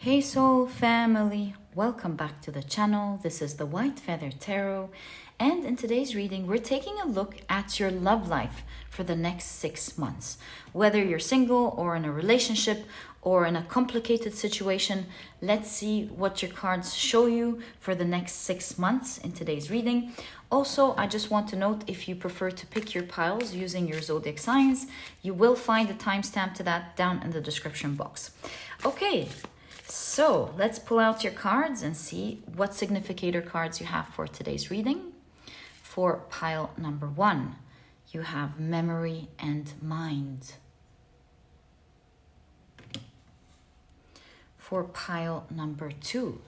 Hey soul family, welcome back to the channel. This is the White Feather Tarot, and in today's reading we're taking a look at your love life for the next 6 months. Whether you're single or in a relationship or in a complicated situation, let's see what your cards show you for the next 6 months in today's reading. Also, I just want to note, if you prefer to pick your piles using your zodiac signs, you will find a timestamp to that down in the description box. Okay, so let's pull out your cards and see what significator cards you have for today's reading. For pile number 1, you have memory and mind. For pile number 2,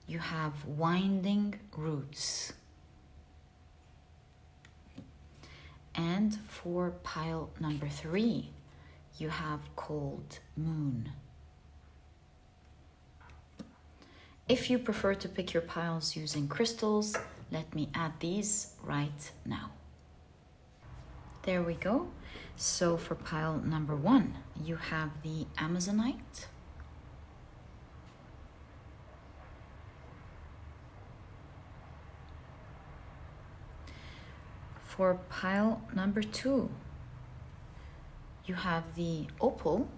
you have winding roots. And for pile number 3, you have cold moon. If you prefer to pick your piles using crystals, let me add these right now. There we go. So for pile number 1, you have the Amazonite. For pile number 2, you have the Opal.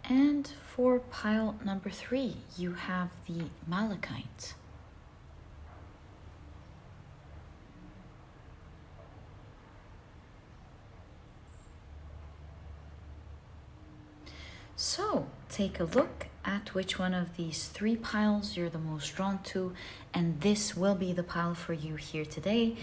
And for pile number 3, you have the Malakite. So take a look at which one of these 3 piles you're the most drawn to, and this will be the pile for you here today.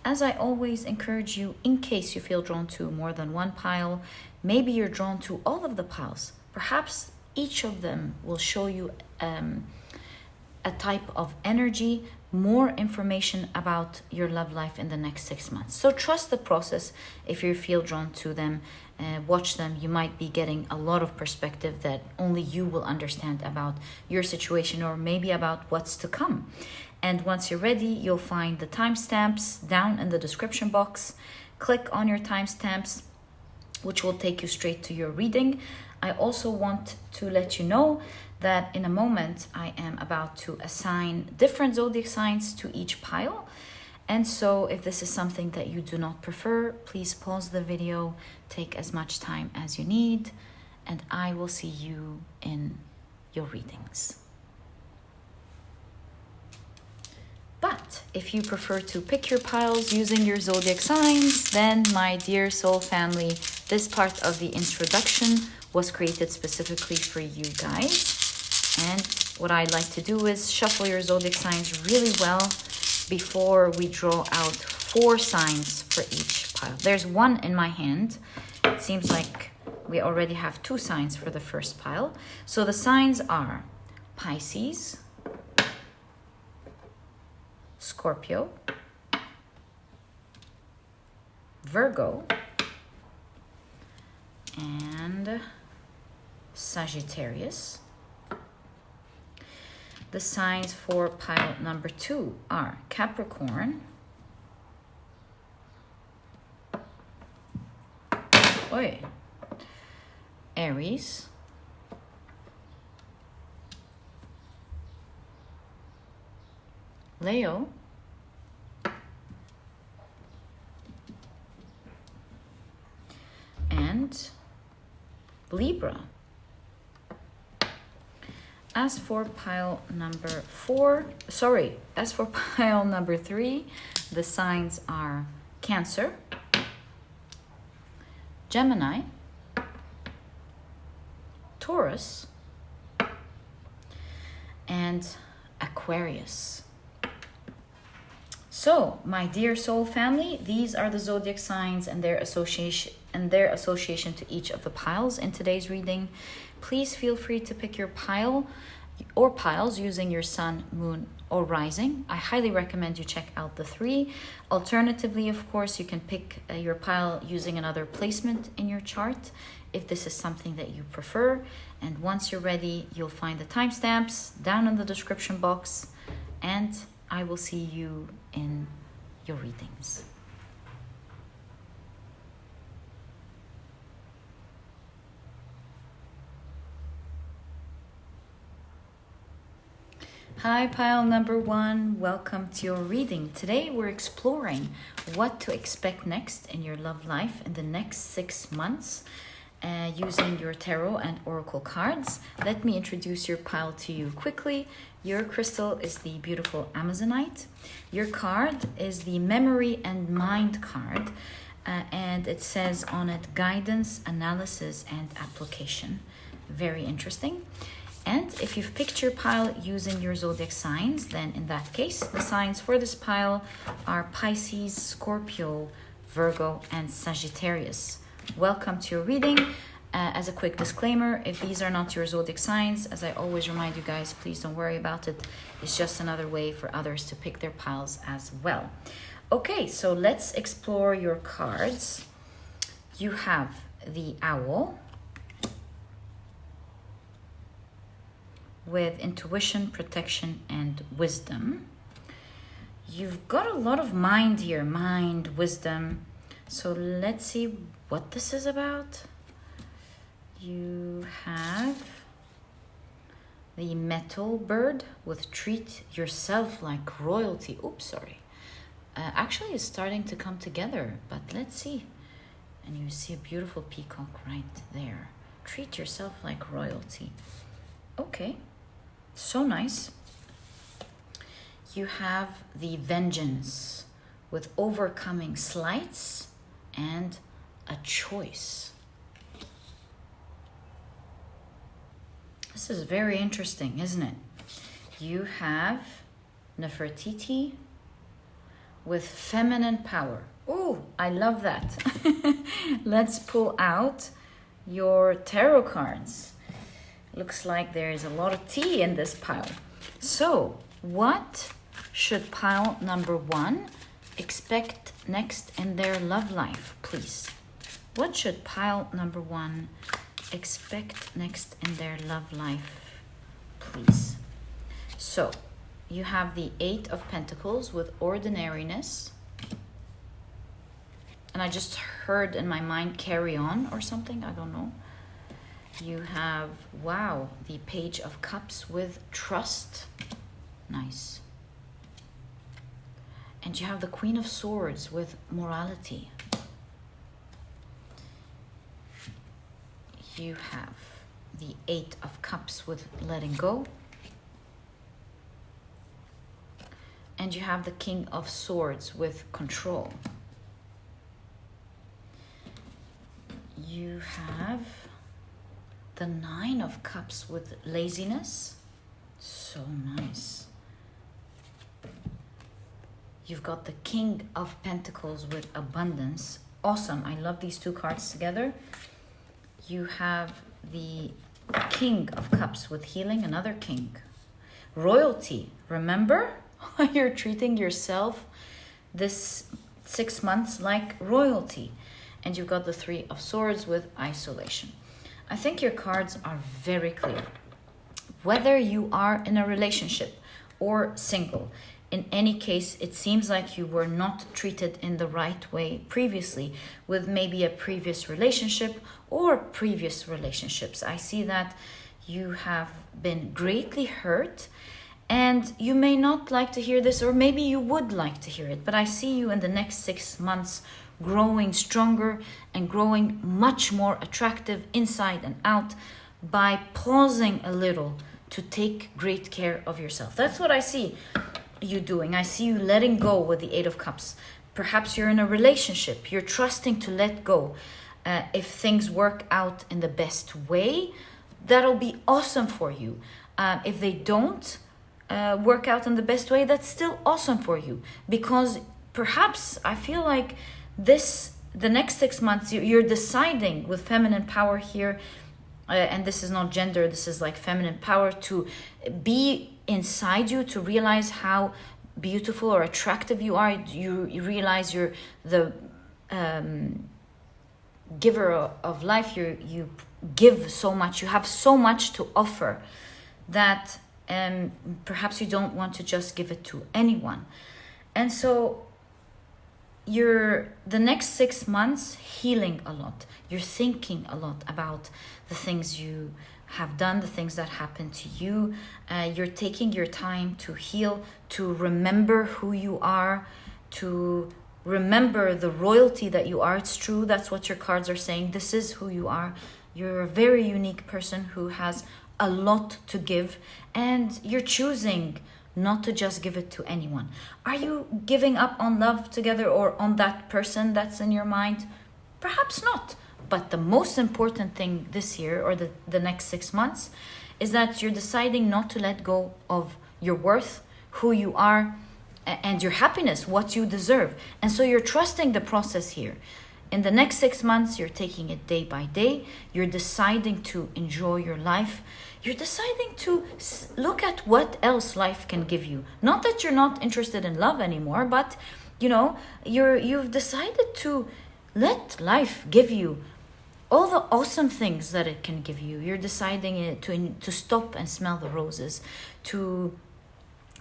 As I always encourage you, in case you feel drawn to more than one pile, maybe you're drawn to all of the piles. Perhaps each of them will show you a type of energy, more information about your love life in the next 6 months. So trust the process. If you feel drawn to them, watch them. You might be getting a lot of perspective that only you will understand about your situation, or maybe about what's to come. And once you're ready, you'll find the timestamps down in the description box. Click on your timestamps, which will take you straight to your reading. I also want to let you know that in a moment I am about to assign different zodiac signs to each pile. And so if this is something that you do not prefer, please pause the video, take as much time as you need, and I will see you in your readings. But if you prefer to pick your piles using your zodiac signs, then my dear soul family, this part of the introduction was created specifically for you guys. And what I'd like to do is shuffle your zodiac signs really well before we draw out 4 signs for each pile. There's 1 in my hand. It seems like we already have 2 signs for the first pile. So the signs are Pisces, Scorpio, Virgo, and Sagittarius. The signs for pile number 2 are Capricorn, Aries, Leo, and Libra. As for pile number 3, the signs are Cancer, Gemini, Taurus, and Aquarius. So, my dear soul family, these are the zodiac signs and their association to each of the piles in today's reading. Please feel free to pick your pile or piles using your sun, moon, or rising. I highly recommend you check out the 3. Alternatively, of course, you can pick your pile using another placement in your chart if this is something that you prefer. And once you're ready, you'll find the timestamps down in the description box, and I will see you in your readings. Hi, pile number 1. Welcome to your reading. Today we're exploring what to expect next in your love life in the next 6 months using your tarot and oracle cards. Let me introduce your pile to you quickly. Your crystal is the beautiful Amazonite. Your card is the Memory and Mind card, and it says on it guidance, analysis, and application. Very interesting. And if you've picked your pile using your zodiac signs, then in that case, the signs for this pile are Pisces, Scorpio, Virgo, and Sagittarius. Welcome to your reading. As a quick disclaimer, if these are not your zodiac signs, as I always remind you guys, please don't worry about it. It's just another way for others to pick their piles as well. Okay, so let's explore your cards. You have the Owl with intuition, protection, and wisdom. You've got a lot of mind here, mind, wisdom. So let's see what this is about. You have the Metal Bird with treat yourself like royalty. Oops, sorry. Actually, it's starting to come together, but let's see. And you see a beautiful peacock right there. Treat yourself like royalty. Okay. So nice. You have the Vengeance with overcoming slights and a choice. This is very interesting, isn't it? You have Nefertiti with feminine power. Oh, I love that. Let's pull out your tarot cards. Looks like there is a lot of tea in this pile. So, what should pile number 1 expect next in their love life, please? What should pile number 1 expect next in their love life, please? So, you have the 8 of Pentacles with ordinariness. And I just heard in my mind carry on or something, I don't know. You have, wow, the Page of Cups with trust. Nice. And you have the Queen of Swords with morality. You have the 8 of Cups with letting go. And you have the King of Swords with control. You have the 9 of Cups with laziness. So nice. You've got the King of Pentacles with abundance. Awesome. I love these two cards together. You have the King of Cups with healing, another king. Royalty. Remember? You're treating yourself this 6 months like royalty. And you've got the 3 of Swords with isolation. I think your cards are very clear. Whether you are in a relationship or single, in any case, it seems like you were not treated in the right way previously with maybe a previous relationship or previous relationships. I see that you have been greatly hurt, and you may not like to hear this, or maybe you would like to hear it, but I see you in the next 6 months growing stronger and growing much more attractive inside and out by pausing a little to take great care of yourself. That's what I see you doing. I see you letting go with the 8 of Cups. Perhaps you're in a relationship. You're trusting to let go. If things work out in the best way, that'll be awesome for you. If they don't work out in the best way, that's still awesome for you. Because perhaps I feel like the next 6 months, you're deciding with feminine power here, and this is not gender, this is like feminine power, to be inside you, to realize how beautiful or attractive you are. You realize you're the giver of life. You give so much. You have so much to offer that perhaps you don't want to just give it to anyone. And so you're the next 6 months healing a lot. You're thinking a lot about the things you have done, the things that happened to you. You're taking your time to heal, to remember who you are, to remember the royalty that you are. It's true, that's what your cards are saying. This is who you are. You're a very unique person who has a lot to give, and you're choosing not to just give it to anyone. Are you giving up on love together or on that person that's in your mind? Perhaps not. But the most important thing this year or the next 6 months is that you're deciding not to let go of your worth, who you are, and your happiness, what you deserve. And so you're trusting the process here. In the next 6 months, you're taking it day by day. You're deciding to enjoy your life. You're deciding to look at what else life can give you. Not that you're not interested in love anymore, but you've decided to let life give you all the awesome things that it can give you. You're deciding to stop and smell the roses, to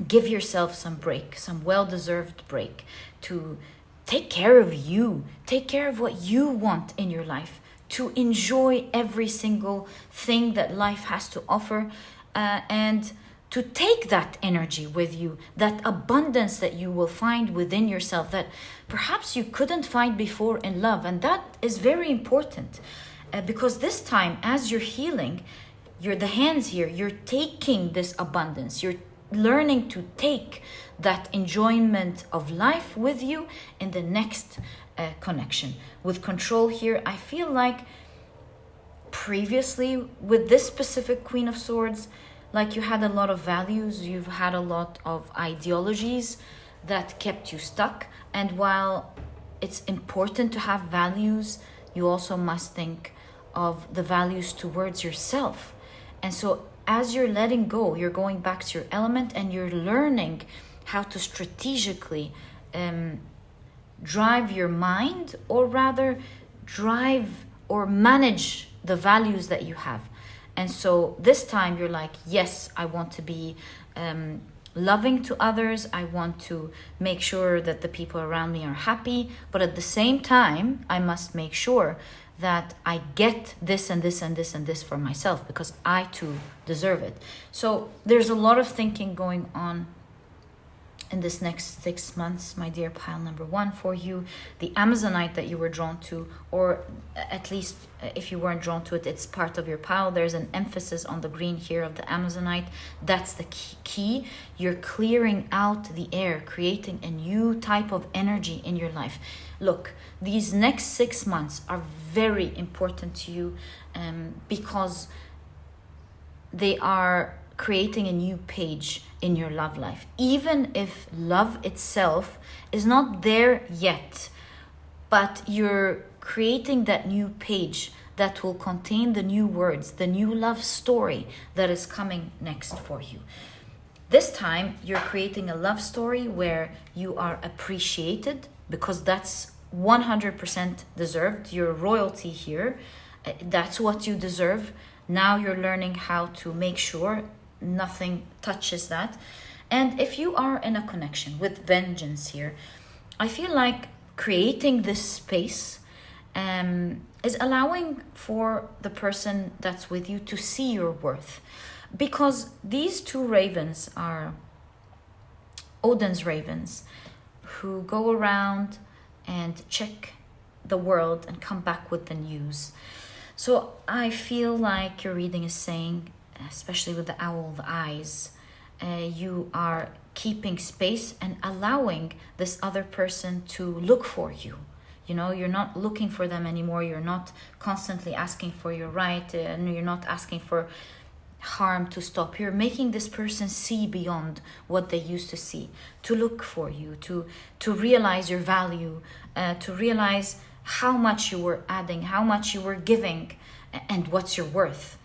give yourself some break, some well-deserved break, to take care of you, take care of what you want in your life, to enjoy every single thing that life has to offer, and to take that energy with you, that abundance that you will find within yourself that perhaps you couldn't find before in love. And that is very important, because this time, as you're healing, the hands here, you're taking this abundance, you're learning to take that enjoyment of life with you in the next connection. With control here, I feel like previously with this specific Queen of Swords, like you had a lot of values, you've had a lot of ideologies that kept you stuck. And while it's important to have values, you also must think of the values towards yourself. And so as you're letting go, you're going back to your element and you're learning how to strategically drive your mind, or rather drive or manage the values that you have. And so this time you're like, yes, I want to be loving to others. I want to make sure that the people around me are happy. But at the same time, I must make sure that I get this and this and this and this for myself, because I too deserve it. So there's a lot of thinking going on in this next 6 months, my dear pile number 1, for you. The Amazonite that you were drawn to, or at least if you weren't drawn to it, it's part of your pile. There's an emphasis on the green here of the Amazonite. That's the key. You're clearing out the air, creating a new type of energy in your life. Look, these next 6 months are very important to you, because they are creating a new page in your love life. Even if love itself is not there yet, but you're creating that new page that will contain the new words, the new love story that is coming next for you. This time, you're creating a love story where you are appreciated, because that's 100% deserved. You're royalty here. That's what you deserve. Now you're learning how to make sure nothing touches that. And if you are in a connection with vengeance here, I feel like creating this space is allowing for the person that's with you to see your worth. Because these two ravens are Odin's ravens, who go around and check the world and come back with the news. So I feel like your reading is saying, especially with the owl, the eyes, you are keeping space and allowing this other person to look for you. You know, you're not looking for them anymore. You're not constantly asking for your right, and you're not asking for harm to stop. You're making this person see beyond what they used to see, to look for you, to realize your value, to realize how much you were adding, how much you were giving, and what's your worth.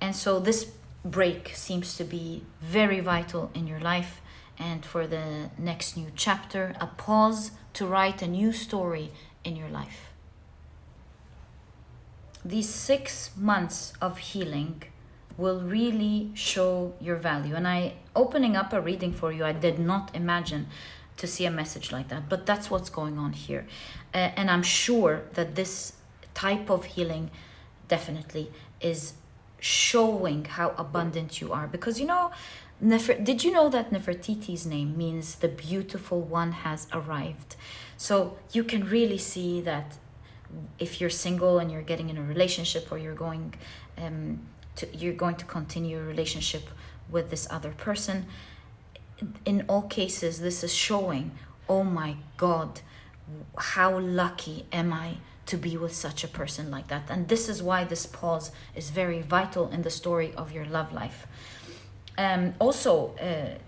And so this break seems to be very vital in your life, and for the next new chapter, a pause to write a new story in your life. these 6 months of healing will really show your value. And opening up a reading for you, I did not imagine to see a message like that, but that's what's going on here. And I'm sure that this type of healing definitely is showing how abundant you are. Because did you know that Nefertiti's name means the beautiful one has arrived? So you can really see that if you're single and you're getting in a relationship, or you're going to continue a relationship with this other person, in all cases, this is showing, oh my God, how lucky am I to be with such a person like that. And this is why this pause is very vital in the story of your love life. Also,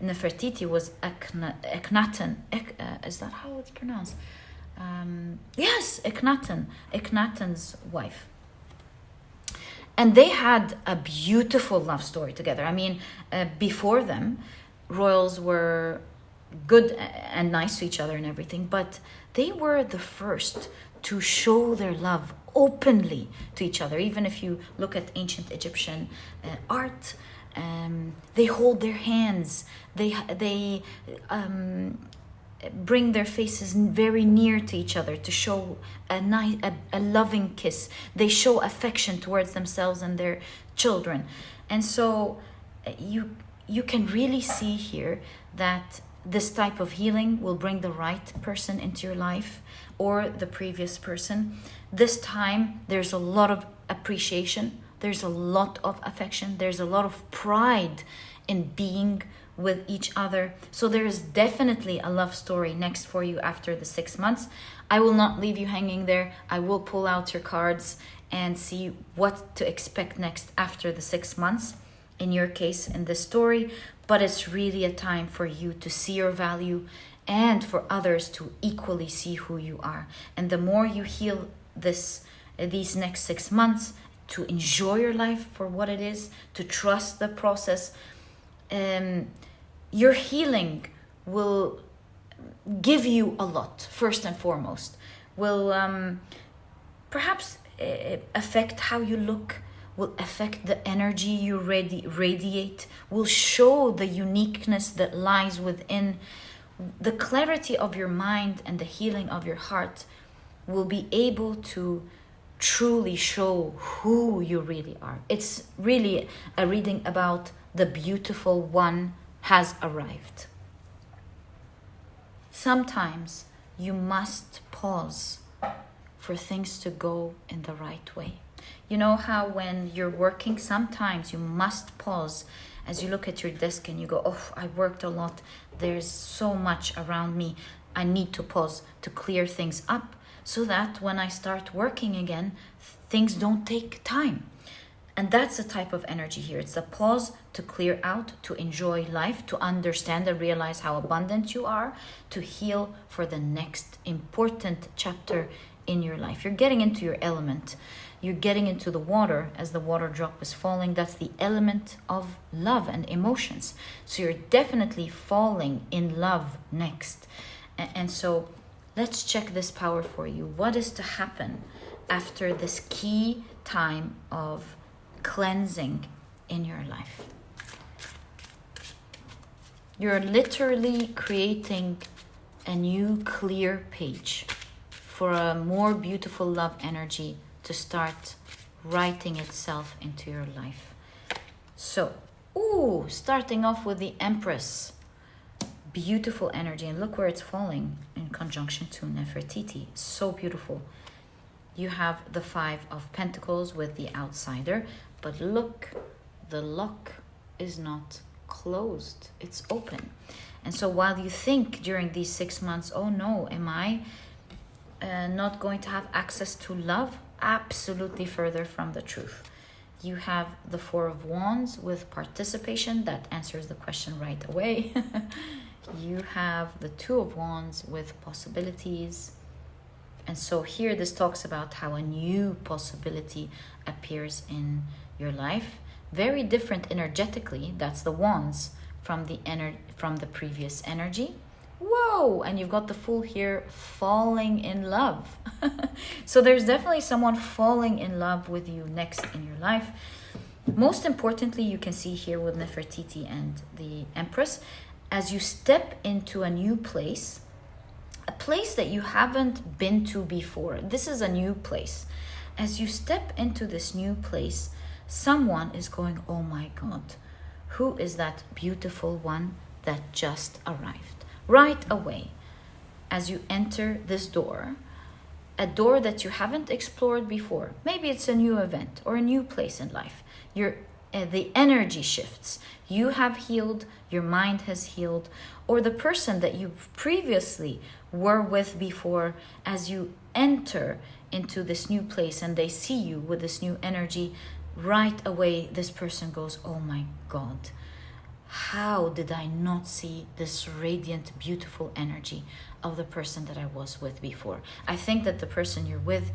Nefertiti was Akhenaten. Is that how it's pronounced? Yes, Akhenaten's wife. And they had a beautiful love story together. I mean, before them, royals were good and nice to each other and everything, but they were the first to show their love openly to each other. Even if you look at ancient Egyptian art, they hold their hands, they bring their faces very near to each other to show a loving kiss. They show affection towards themselves and their children. And so you can really see here that this type of healing will bring the right person into your life, or the previous person. This time there's a lot of appreciation, there's a lot of affection, there's a lot of pride in being with each other. So there is definitely a love story next for you after the 6 months. I will not leave you hanging there. I will pull out your cards and see what to expect next after the 6 months, in your case, in this story. But it's really a time for you to see your value, and for others to equally see who you are. And the more you heal these next 6 months, to enjoy your life for what it is, to trust the process, your healing will give you a lot. First and foremost, will perhaps affect how you look, will affect the energy you radiate, will show the uniqueness that lies within. The clarity of your mind and the healing of your heart will be able to truly show who you really are. It's really a reading about the beautiful one has arrived. Sometimes you must pause for things to go in the right way. You know how when you're working, sometimes you must pause as you look at your desk and you go, oh, I worked a lot. There's so much around me. I need to pause to clear things up, so that when I start working again, things don't take time. And that's the type of energy here. It's a pause to clear out, to enjoy life, to understand and realize how abundant you are, to heal for the next important chapter in your life. You're getting into your element. You're getting into the water as the water drop is falling. That's the element of love and emotions. So you're definitely falling in love next. And so let's check this power for you. What is to happen after this key time of cleansing in your life? You're literally creating a new clear page for a more beautiful love energy to start writing itself into your life. So, starting off with the Empress. Beautiful energy, and look where it's falling in conjunction to Nefertiti. So beautiful. You have the 5 of Pentacles with the outsider, but look, the lock is not closed, it's open. And so while you think during these 6 months, oh no, am I not going to have access to love? Absolutely further from the truth. You have the 4 of Wands with participation. That answers the question right away. You have the 2 of Wands with possibilities. And so here this talks about how a new possibility appears in your life. Very different energetically. That's the Wands from the previous energy. whoa, and you've got the Fool here, falling in love. So there's definitely someone falling in love with you next in your life. Most importantly, you can see here with Nefertiti and the Empress, as you step into a new place, a place that you haven't been to before. This is a new place. As you step into this new place, someone is going, oh my God, who is that beautiful one that just arrived? Right away, as you enter this door, a door that you haven't explored before. Maybe it's a new event or a new place in life. The energy shifts. You have healed, your mind has healed, or the person that you previously were with before, as you enter into this new place and they see you with this new energy, right away this person goes, oh my God, how did I not see this radiant, beautiful energy of the person that I was with before? I think that the person you're with,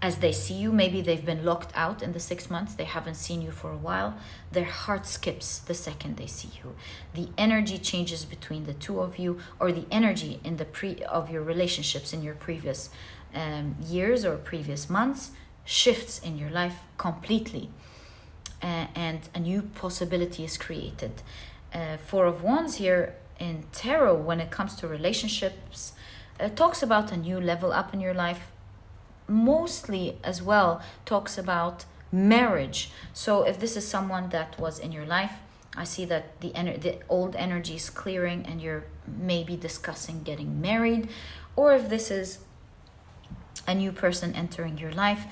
as they see you, maybe they've been locked out in the 6 months, they haven't seen you for a while, their heart skips the second they see you. The energy changes between the two of you, or the energy in of your relationships in your previous years or previous months shifts in your life completely, and a new possibility is created. Four of Wands here in Tarot, when it comes to relationships, talks about a new level up in your life. Mostly as well talks about marriage. So if this is someone that was in your life, I see that the old energy is clearing and you're maybe discussing getting married. Or if this is a new person entering your life,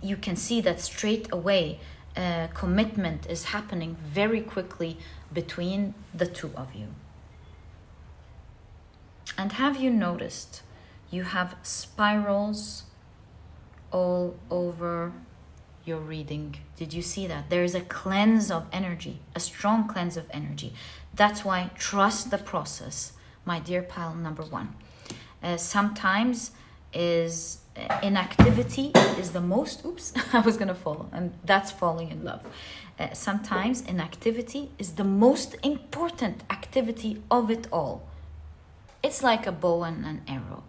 you can see that straight away commitment is happening very quickly between the two of you. And have you noticed you have spirals all over your reading? Did you see that? There is a cleanse of energy, a strong cleanse of energy. That's why trust the process, my dear pile number one. Sometimes inactivity is the most, I was gonna fall, and that's falling in love. Sometimes inactivity is the most important activity of it all. It's like a bow and an arrow,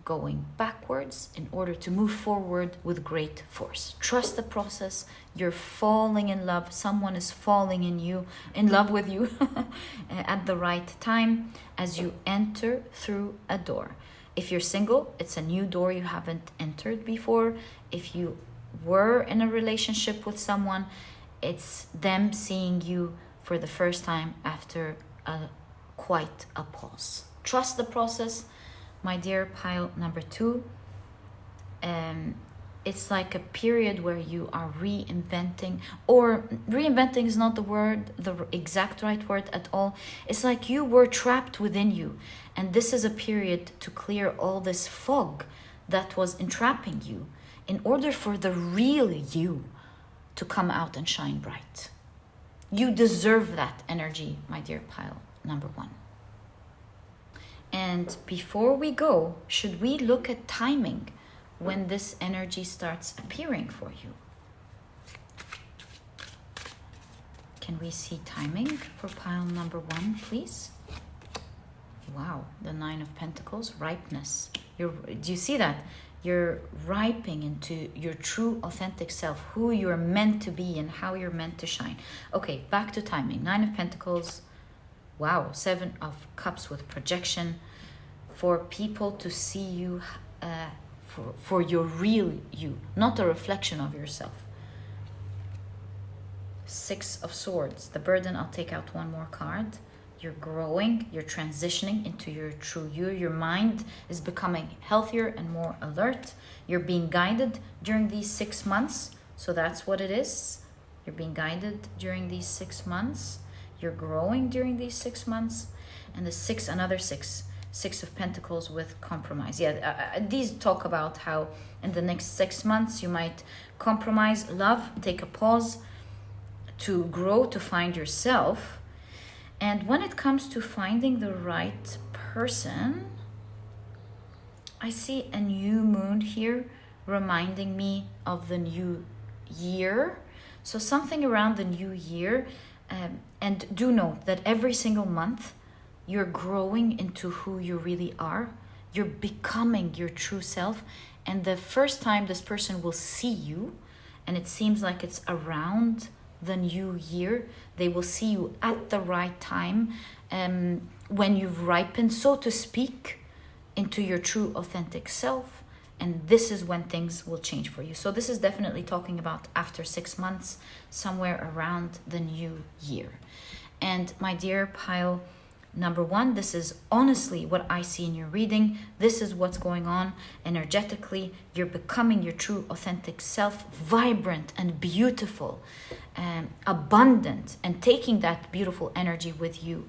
going backwards in order to move forward with great force. Trust the process. You're falling in love. Someone is falling in love with you at the right time as you enter through a door. If you're single, it's a new door you haven't entered before. If you were in a relationship with someone, it's them seeing you for the first time after quite a pause. Trust the process, my dear pile number two. It's like a period where you are reinventing, or reinventing is not the exact right word at all. It's like you were trapped within you, and this is a period to clear all this fog that was entrapping you in order for the real you to come out and shine bright. You deserve that energy, my dear pile number one. And before we go, should we look at timing when this energy starts appearing for you? Can we see timing for pile number one, please? Wow, the Nine of Pentacles, ripeness. Do you see that? You're ripening into your true authentic self, who you're meant to be and how you're meant to shine. Okay, back to timing. Nine of Pentacles. Wow, Seven of Cups with projection, for people to see you for your real you, not a reflection of yourself. Six of Swords, the burden. I'll take out one more card. You're growing, you're transitioning into your true you. Your mind is becoming healthier and more alert. You're being guided during these 6 months. So that's what it is. You're being guided during these 6 months. You're growing during these 6 months. And another six of Pentacles with compromise. These talk about how in the next 6 months you might compromise, love, take a pause to grow, to find yourself. And when it comes to finding the right person, I see a new moon here reminding me of the new year. So something around the new year. And do note that every single month you're growing into who you really are. You're becoming your true self. And the first time this person will see you, and it seems like it's around the new year, they will see you at the right time, when you've ripened, so to speak, into your true authentic self. And this is when things will change for you. So this is definitely talking about after 6 months, somewhere around the new year. And my dear pile number 1, this is honestly what I see in your reading. This is what's going on energetically. You're becoming your true authentic self, vibrant and beautiful and abundant, and taking that beautiful energy with you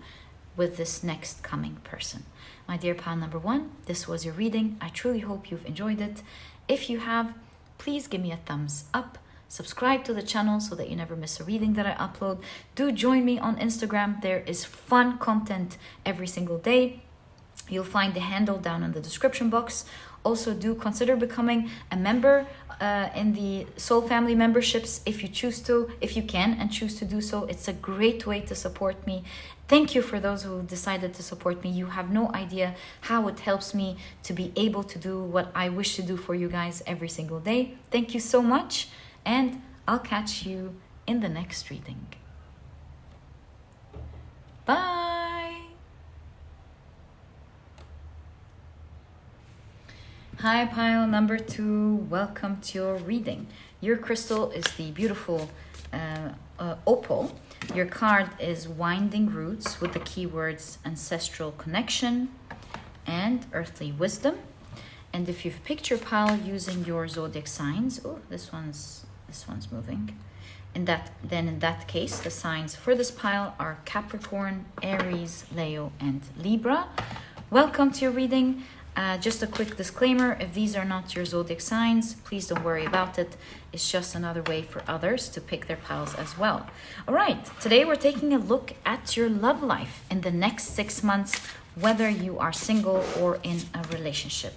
with this next coming person. My dear pile number 1, this was your reading. I truly hope you've enjoyed it. If you have, please give me a thumbs up. Subscribe to the channel so that you never miss a reading that I upload. Do join me on Instagram. There is fun content every single day. You'll find the handle down in the description box. Also, do consider becoming a member in the Soul Family memberships if you choose to, if you can and choose to do so. It's a great way to support me. Thank you for those who decided to support me. You have no idea how it helps me to be able to do what I wish to do for you guys every single day. Thank you so much, and I'll catch you in the next reading. Bye! Hi, pile number 2. Welcome to your reading. Your crystal is the beautiful Opal. Your card is Winding Roots with the keywords Ancestral Connection and Earthly Wisdom. And if you've picked your pile using your zodiac signs, oh, this one's moving. In that case, the signs for this pile are Capricorn, Aries, Leo, and Libra. Welcome to your reading. Just a quick disclaimer, if these are not your zodiac signs, please don't worry about it. It's just another way for others to pick their piles as well. All right, today we're taking a look at your love life in the next 6 months, whether you are single or in a relationship.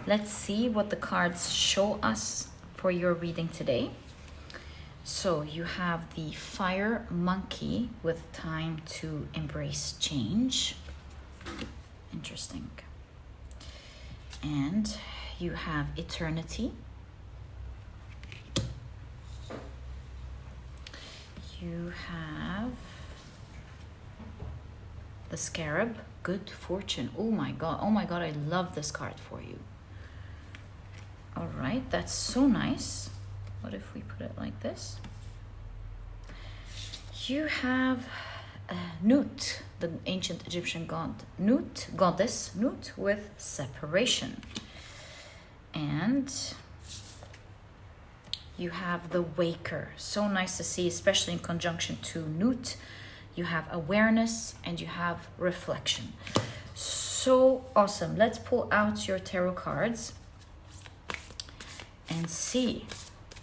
Let's see what the cards show us for your reading today. So you have the Fire Monkey with Time to Embrace Change. Interesting. And you have Eternity. You have the Scarab, Good Fortune. Oh my god, I love this card for you. All right, that's so nice. What if we put it like this? You have Nut, the ancient Egyptian goddess Nut with Separation. And you have the Waker. So nice to see, especially in conjunction to Nut. You have awareness and you have reflection. So awesome. Let's pull out your tarot cards and see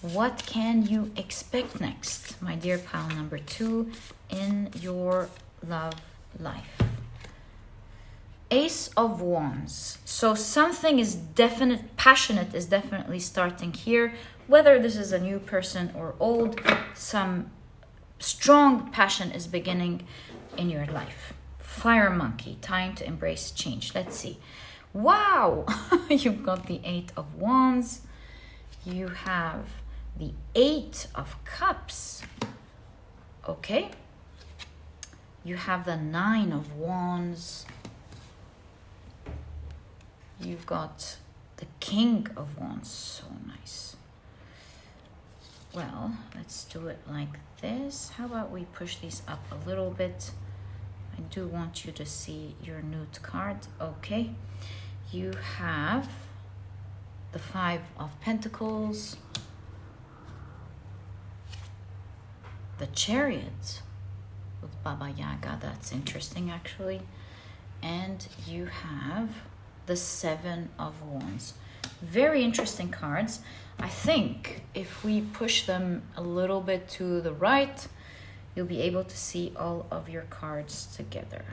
what can you expect next, my dear pile number 2, in your love life. Ace of Wands. So something is passionate is definitely starting here, whether this is a new person or old. Some strong passion is beginning in your life. Fire Monkey, time to embrace change. Let's see. Wow, you've got the 8 of Wands. You have the 8 of Cups. Okay. You have the 9 of Wands. You've got the King of Wands. So nice. Well, let's do it like this. How about we push these up a little bit? I do want you to see your Nut card. Okay. You have the 5 of Pentacles. The Chariot with Baba Yaga. That's interesting, actually. And you have the 7 of Wands. Very interesting cards. I think if we push them a little bit to the right, you'll be able to see all of your cards together.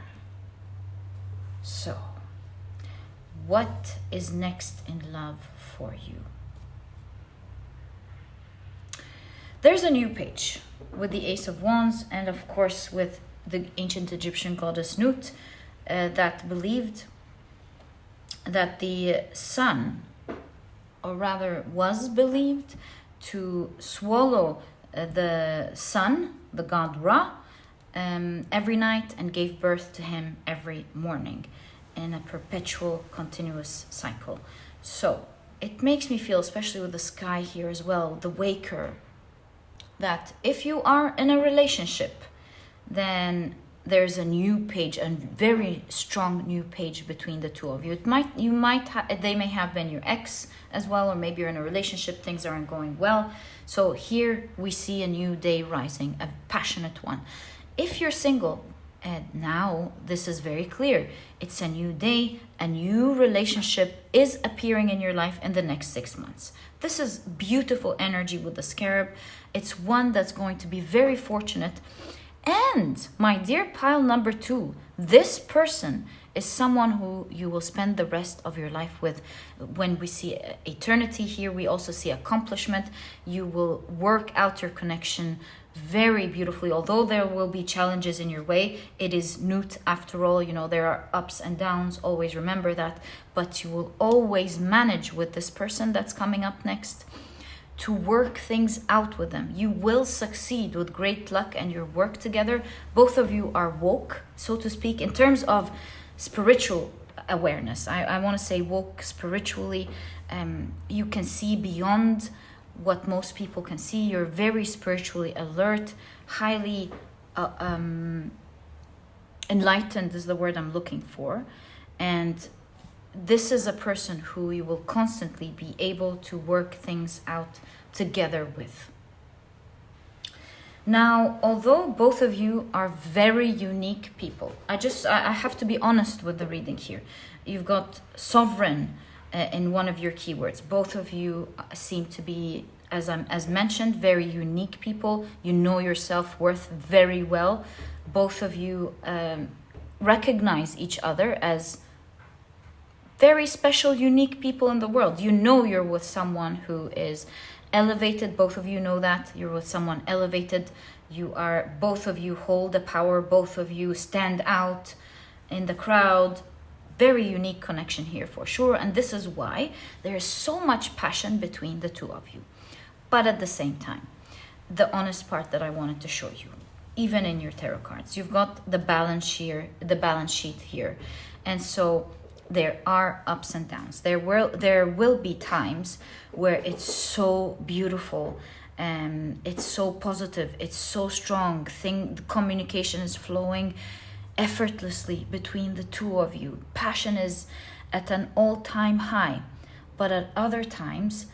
So, what is next in love for you? There's a new page with the Ace of Wands and of course with the ancient Egyptian goddess Nut. that believed that the sun, or rather was believed to swallow the sun, the god Ra, every night, and gave birth to him every morning in a perpetual continuous cycle. So it makes me feel, especially with the sky here as well, the waker, that if you are in a relationship, then there's a new page, a very strong new page between the two of you. They may have been your ex as well, or maybe you're in a relationship, things aren't going well. So here we see a new day rising, a passionate one. If you're single, and now this is very clear, it's a new day, a new relationship is appearing in your life in the next 6 months. This is beautiful energy with the scarab. It's one that's going to be very fortunate. And my dear pile number 2, this person is someone who you will spend the rest of your life with. When we see eternity here, we also see accomplishment. You will work out your connection very beautifully. Although there will be challenges in your way, it is Nut after all. There are ups and downs, always remember that. But you will always manage with this person that's coming up next to work things out with them. You will succeed with great luck and your work together. Both of you are woke, so to speak, in terms of spiritual awareness. I want to say woke spiritually. You can see beyond what most people can see. You're very spiritually alert, highly enlightened is the word I'm looking for. And this is a person who you will constantly be able to work things out together with. Now, although both of you are very unique people, I have to be honest with the reading here. You've got sovereign in one of your keywords. Both of you seem to be, as mentioned, very unique people. You know your self-worth very well. Both of you recognize each other as very special, unique people in the world. You know you're with someone who is elevated. Both of you know that. You're with someone elevated. Both of you hold the power. Both of you stand out in the crowd. Very unique connection here for sure. And this is why there is so much passion between the two of you. But at the same time, the honest part that I wanted to show you, even in your tarot cards, you've got the balance sheet here. And so there are ups and downs. There will be times where it's so beautiful, it's so positive, it's so strong. The communication is flowing effortlessly between the two of you. Passion is at an all-time high. But at other times,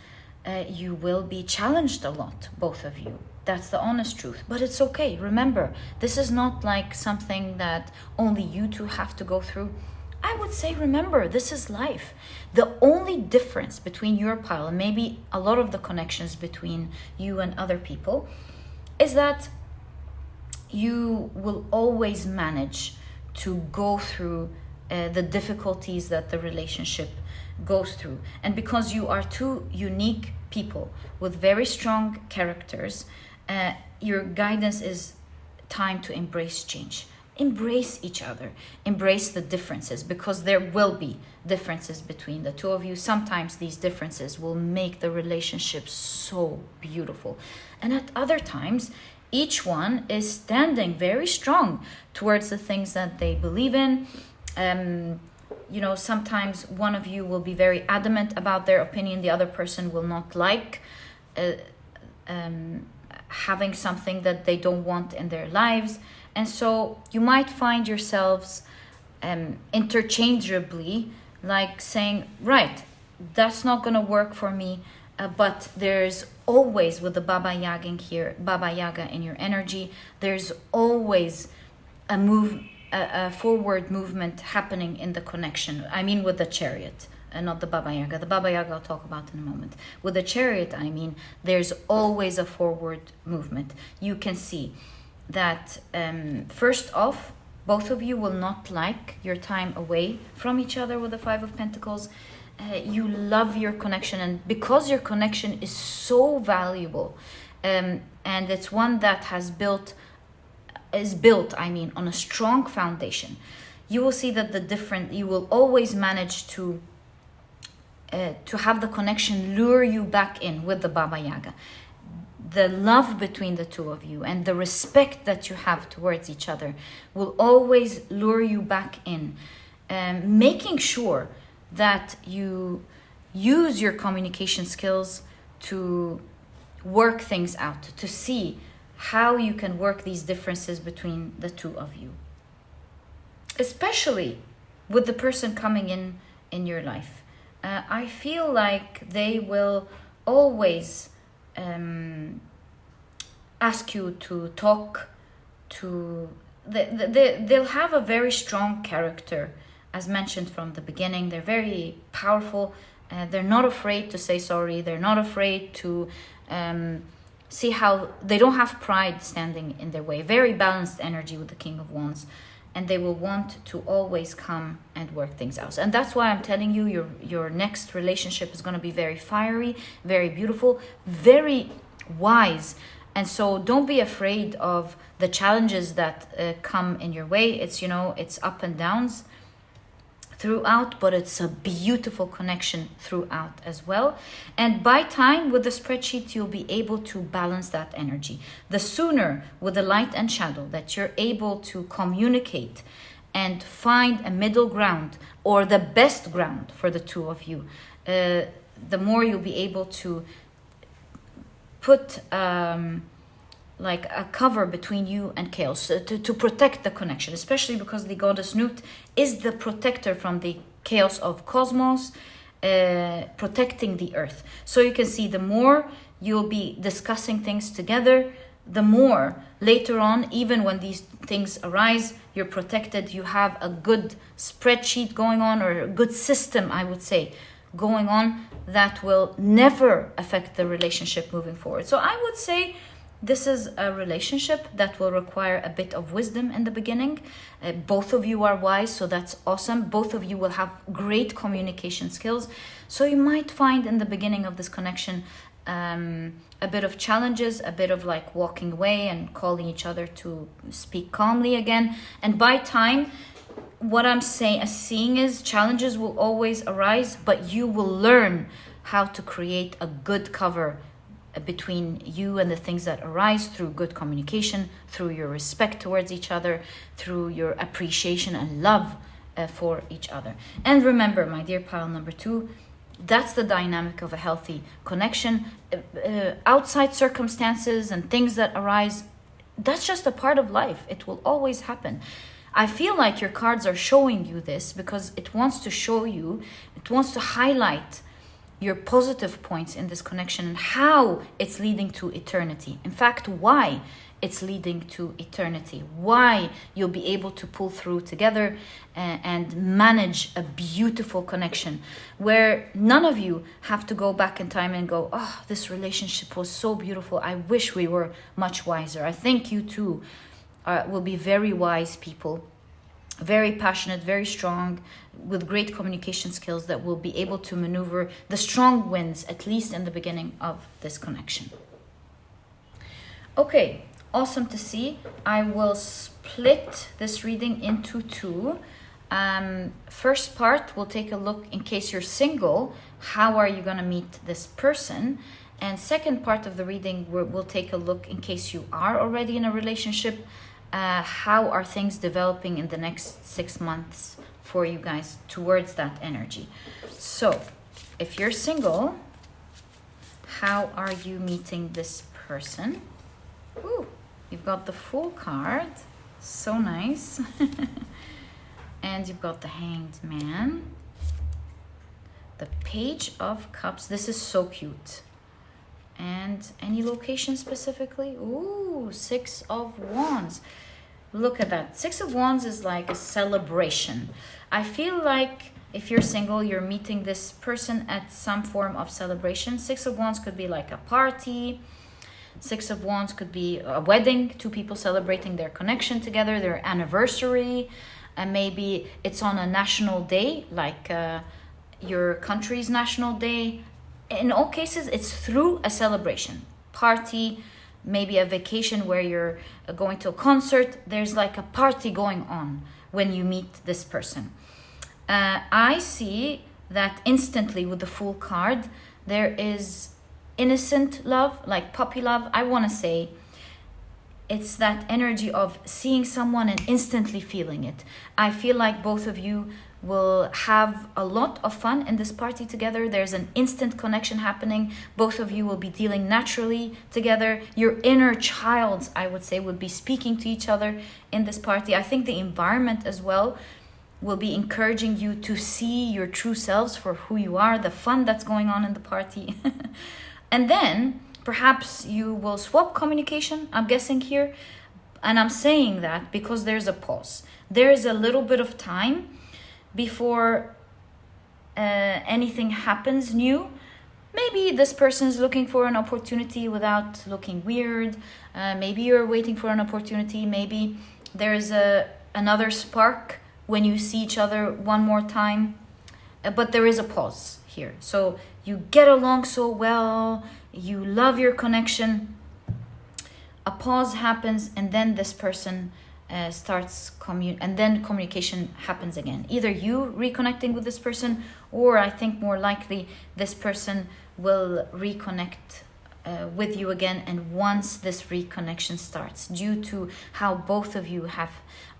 you will be challenged a lot, both of you. That's the honest truth. But it's okay. Remember, this is not like something that only you two have to go through. I would say, remember, this is life. The only difference between your pile and maybe a lot of the connections between you and other people is that you will always manage to go through the difficulties that the relationship goes through. And because you are two unique people with very strong characters, your guidance is time to embrace change. Embrace each other, embrace the differences, because there will be differences between the two of you. Sometimes these differences will make the relationship so beautiful. And at other times, each one is standing very strong towards the things that they believe in. Sometimes one of you will be very adamant about their opinion. The other person will not like having something that they don't want in their lives. And so you might find yourselves interchangeably like saying, right, that's not going to work for me. But there's always, with the Baba Yaga in your energy, there's always a forward movement happening in the connection. I mean, with the Chariot, and not the Baba Yaga. The Baba Yaga I'll talk about in a moment. With the Chariot, I mean, there's always a forward movement. You can see that first off, both of you will not like your time away from each other with the Five of Pentacles. You love your connection, and because your connection is so valuable, and it's one that is built on a strong foundation, you will see that you will always manage to have the connection lure you back in with the Baba Yaga. The love between the two of you and the respect that you have towards each other will always lure you back in. Making sure that you use your communication skills to work things out, to see how you can work these differences between the two of you. Especially with the person coming in your life. I feel like they will always ask you to talk to... They'll have a very strong character, as mentioned from the beginning. They're very powerful. They're not afraid to say sorry. They're not afraid to see how... They don't have pride standing in their way. Very balanced energy with the King of Wands. And they will want to always come and work things out. And that's why I'm telling you, your next relationship is going to be very fiery, very beautiful, very wise. And so don't be afraid of the challenges that come in your way. It's, it's up and downs throughout, but it's a beautiful connection throughout as well. And by time with the spreadsheet, you'll be able to balance that energy. The sooner with the light and shadow that you're able to communicate and find a middle ground or the best ground for the two of you, the more you'll be able to put like a cover between you and chaos to protect the connection, especially because the goddess Nut is the protector from the chaos of cosmos, protecting the earth. So you can see the more you'll be discussing things together, the more later on, even when these things arise, you're protected. You have a good spreadsheet going on, or a good system, I would say, going on that will never affect the relationship moving forward. So I would say this is a relationship that will require a bit of wisdom in the beginning. Both of you are wise, so that's awesome. Both of you will have great communication skills. So you might find in the beginning of this connection a bit of challenges, a bit of like walking away and calling each other to speak calmly again. And by time, what I'm seeing is challenges will always arise, but you will learn how to create a good cover between you and the things that arise through good communication, through your respect towards each other, through your appreciation and love for each other. And remember, my dear pile number 2, that's the dynamic of a healthy connection. Outside circumstances and things that arise, that's just a part of life. It will always happen. I feel like your cards are showing you this because it wants to show you, it wants to highlight your positive points in this connection and how it's leading to eternity. In fact, why it's leading to eternity. Why you'll be able to pull through together and manage a beautiful connection where none of you have to go back in time and go, oh, this relationship was so beautiful. I wish we were much wiser. I think you too will be very wise people, very passionate, very strong, with great communication skills that will be able to maneuver the strong winds, at least in the beginning of this connection. Okay, awesome to see. I will split this reading into 2. First part, we'll take a look in case you're single, how are you going to meet this person? And second part of the reading, we'll take a look in case you are already in a relationship, how are things developing in the next 6 months for you guys towards that energy. So if you're single, how are you meeting this person? Ooh, you've got the Fool card, so nice. And you've got the Hanged Man, the Page of Cups. This is so cute. And any location specifically? Ooh, 6 of Wands. Look at that. 6 of Wands is like a celebration. I feel like if you're single, you're meeting this person at some form of celebration. 6 of Wands could be like a party. 6 of Wands could be a wedding, 2 people celebrating their connection together, their anniversary. And maybe it's on a national day, like your country's national day. In all cases, it's through a celebration, party, maybe a vacation where you're going to a concert. There's like a party going on when you meet this person. I see that instantly with the Fool card, there is innocent love, like puppy love. I want to say it's that energy of seeing someone and instantly feeling it. I feel like both of you will have a lot of fun in this party together. There's an instant connection happening. Both of you will be dealing naturally together. Your inner child, I would say, would be speaking to each other in this party. I think the environment as well will be encouraging you to see your true selves for who you are, the fun that's going on in the party. And then perhaps you will swap communication, I'm guessing here. And I'm saying that because there's a pause. There's a little bit of time before anything happens new. Maybe this person is looking for an opportunity without looking weird. Maybe you're waiting for an opportunity. Maybe there's another spark when you see each other one more time. But there is a pause here. So you get along so well. You love your connection. A pause happens, and then this person starts and then communication happens again. Either you reconnecting with this person, or I think more likely this person will reconnect with you again. And once this reconnection starts, due to how both of you have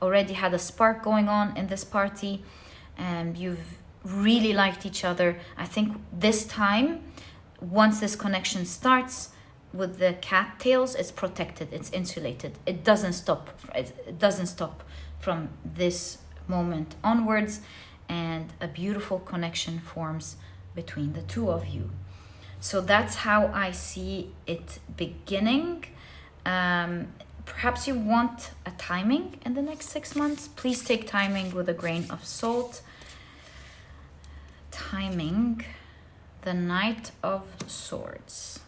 already had a spark going on in this party, and you've really liked each other, I think this time, once this connection starts, with the cattails, it's protected, it's insulated. It doesn't stop. It doesn't stop from this moment onwards, and a beautiful connection forms between the two of you. So that's how I see it beginning. Perhaps you want a timing in the next 6 months. Please take timing with a grain of salt. Timing, the Knight of Swords.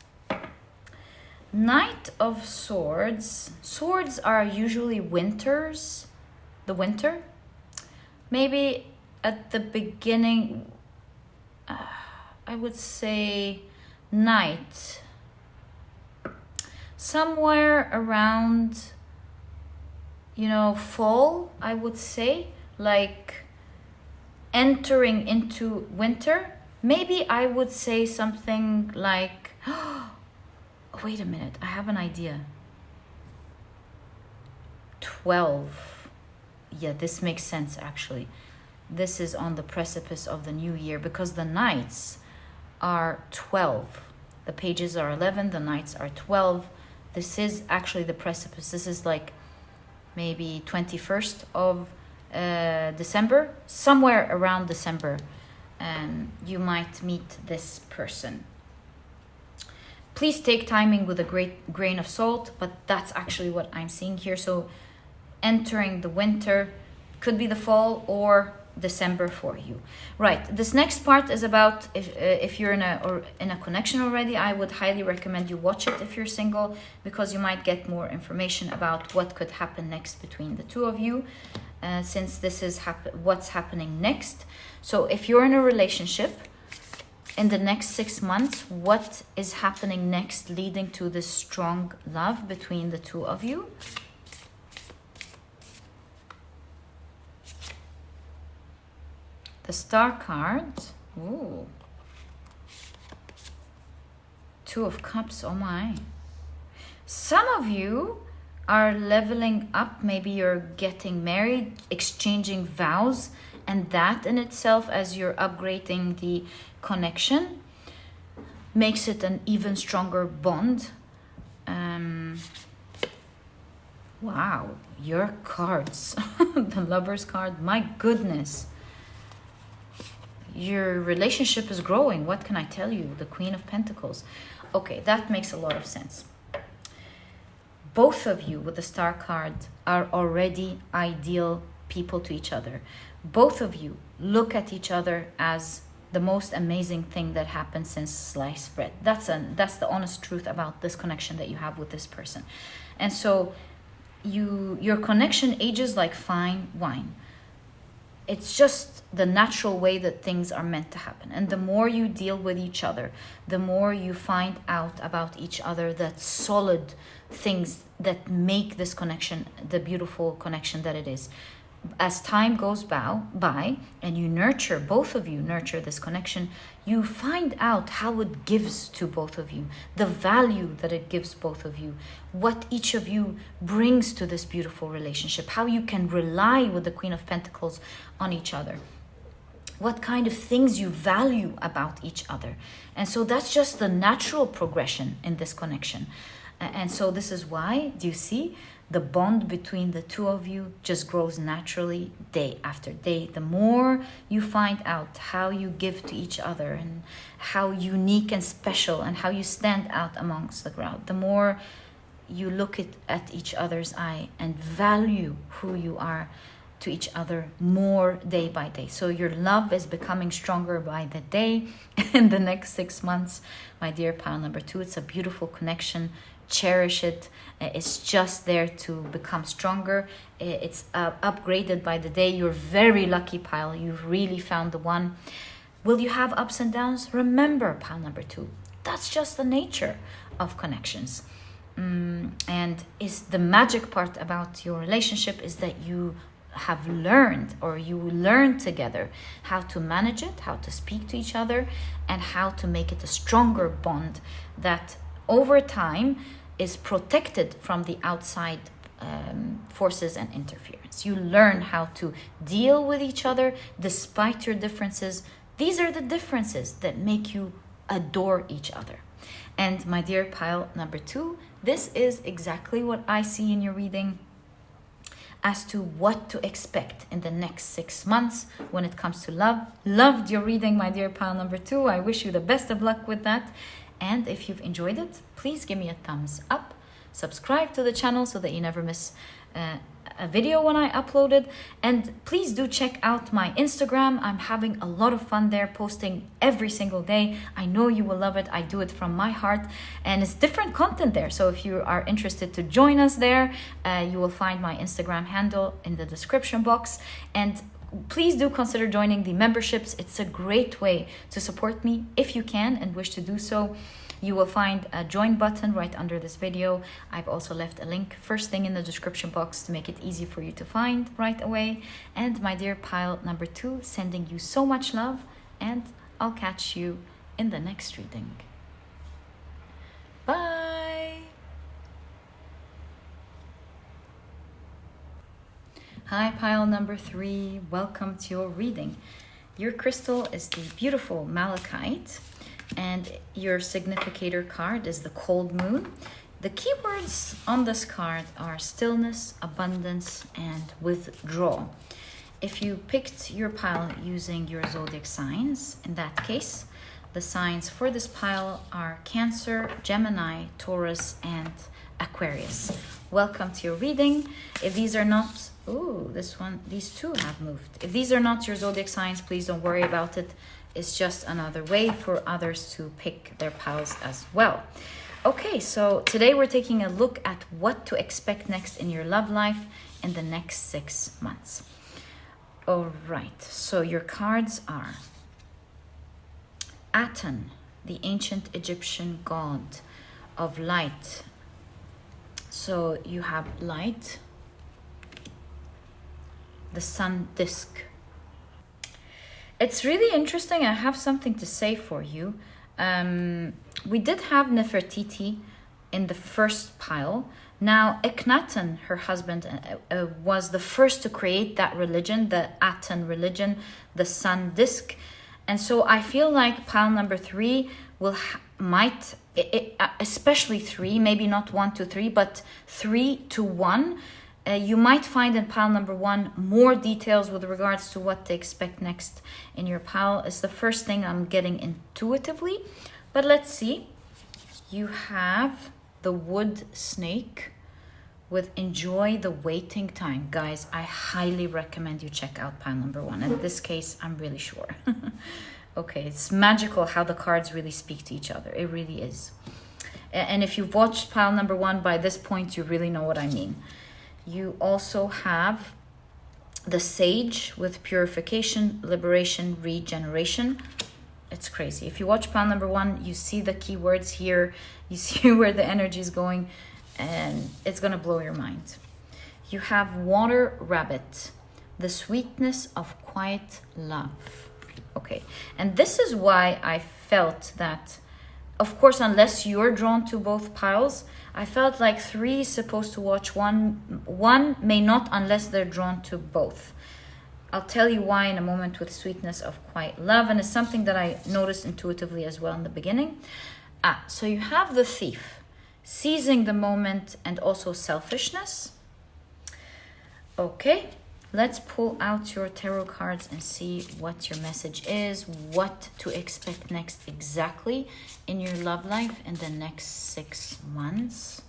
Knight of Swords. Swords are usually winters. The winter. Maybe at the beginning, I would say night. Somewhere around, fall, I would say. Like entering into winter. Maybe I would say something like... Wait a minute, I have an idea. 12. Yeah, this makes sense actually. This is on the precipice of the new year because the nights are 12. The pages are 11, the nights are 12. This is actually the precipice. This is like maybe 21st of December. Somewhere around December, you might meet this person. Please take timing with a great grain of salt, but that's actually what I'm seeing here. So entering the winter, could be the fall or December for you. Right, this next part is about if you're in a connection already, I would highly recommend you watch it if you're single, because you might get more information about what could happen next between the two of you, since this is what's happening next. So if you're in a relationship, in the next 6 months, what is happening next leading to this strong love between the two of you? The Star card. Ooh. 2 of Cups. Oh my. Some of you are leveling up. Maybe you're getting married, exchanging vows, and that in itself, as you're upgrading the connection, makes it an even stronger bond. Wow, your cards. The Lover's card, my goodness. Your relationship is growing. What can I tell you? The Queen of Pentacles. Okay, that makes a lot of sense. Both of you with the Star card are already ideal people to each other. Both of you look at each other as the most amazing thing that happened since sliced bread. That's the honest truth about this connection that you have with this person. And so your connection ages like fine wine. It's just the natural way that things are meant to happen. And the more you deal with each other, the more you find out about each other, that solid things that make this connection the beautiful connection that it is. as time goes by and you nurture, both of you nurture this connection, you find out how it gives to both of you, the value that it gives both of you, what each of you brings to this beautiful relationship, how you can rely with the Queen of Pentacles on each other, what kind of things you value about each other. And so that's just the natural progression in this connection. And so this is why, do you see, the bond between the two of you just grows naturally day after day. The more you find out how you give to each other and how unique and special and how you stand out amongst the crowd, the more you look at each other's eye and value who you are to each other more day by day. So your love is becoming stronger by the day. In the next 6 months, my dear pile number 2, it's a beautiful connection. Cherish it. It's just there to become stronger. It's upgraded by the day. You're very lucky, pile. You've really found the one. Will you have ups and downs? Remember, pile number 2, that's just the nature of connections. And is the magic part about your relationship is that you have learned, or you learn together, how to manage it, how to speak to each other, and how to make it a stronger bond that over time is protected from the outside forces and interference. You learn how to deal with each other despite your differences. These are the differences that make you adore each other. And my dear pile number 2, this is exactly what I see in your reading as to what to expect in the next 6 months when it comes to love. Loved your reading, my dear pile number 2. I wish you the best of luck with that. And if you've enjoyed it, please give me a thumbs up. Subscribe to the channel so that you never miss a video when I upload it. And please do check out my Instagram. I'm having a lot of fun there, posting every single day. I know you will love it. I do it from my heart, and it's different content there. So if you are interested to join us there, you will find my Instagram handle in the description box. And please do consider joining the memberships. It's a great way to support me if you can and wish to do so. You will find a join button right under this video. I've also left a link first thing in the description box to make it easy for you to find right away. And my dear pile number 2, sending you so much love, and I'll catch you in the next reading. Bye! Hi pile number 3, welcome to your reading. Your crystal is the beautiful Malakite, and your significator card is the cold moon. The keywords on this card are stillness, abundance, and withdrawal. If you picked your pile using your zodiac signs, in that case, the signs for this pile are Cancer, Gemini, Taurus, and Aquarius. Welcome to your reading. If these are not, these two have moved. If these are not your zodiac signs, please don't worry about it. It's just another way for others to pick their piles as well. Okay, so today we're taking a look at what to expect next in your love life in the next 6 months. All right, so your cards are Aten, the ancient Egyptian god of light. So you have light, the sun disk. It's really interesting. I have something to say for you. We did have Nefertiti in the first pile. Now, Akhenaten, her husband, was the first to create that religion, the Aten religion, the sun disk. And so I feel like pile number 3 might, especially 3, maybe not 1 to 3, but 3 to 1. You might find in pile number 1 more details with regards to what to expect next in your pile. It's the first thing I'm getting intuitively, but let's see. You have the wood snake with enjoy the waiting time. Guys, I highly recommend you check out pile number 1. In this case, I'm really sure. Okay, it's magical how the cards really speak to each other. It really is. And if you've watched pile number 1 by this point, you really know what I mean. You also have the sage with purification, liberation, regeneration. It's crazy. If you watch pile number 1, you see the keywords here. You see where the energy is going, and it's going to blow your mind. You have water rabbit the sweetness of quiet love. Okay, and this is why I felt that, of course, unless you're drawn to both piles, I felt like 3 is supposed to watch one. One may not unless they're drawn to both. I'll tell you why in a moment with sweetness of quiet love, and it's something that I noticed intuitively as well in the beginning. So you have the thief, seizing the moment and also selfishness. Okay, let's pull out your tarot cards and see what your message is, what to expect next exactly in your love life in the next 6 months.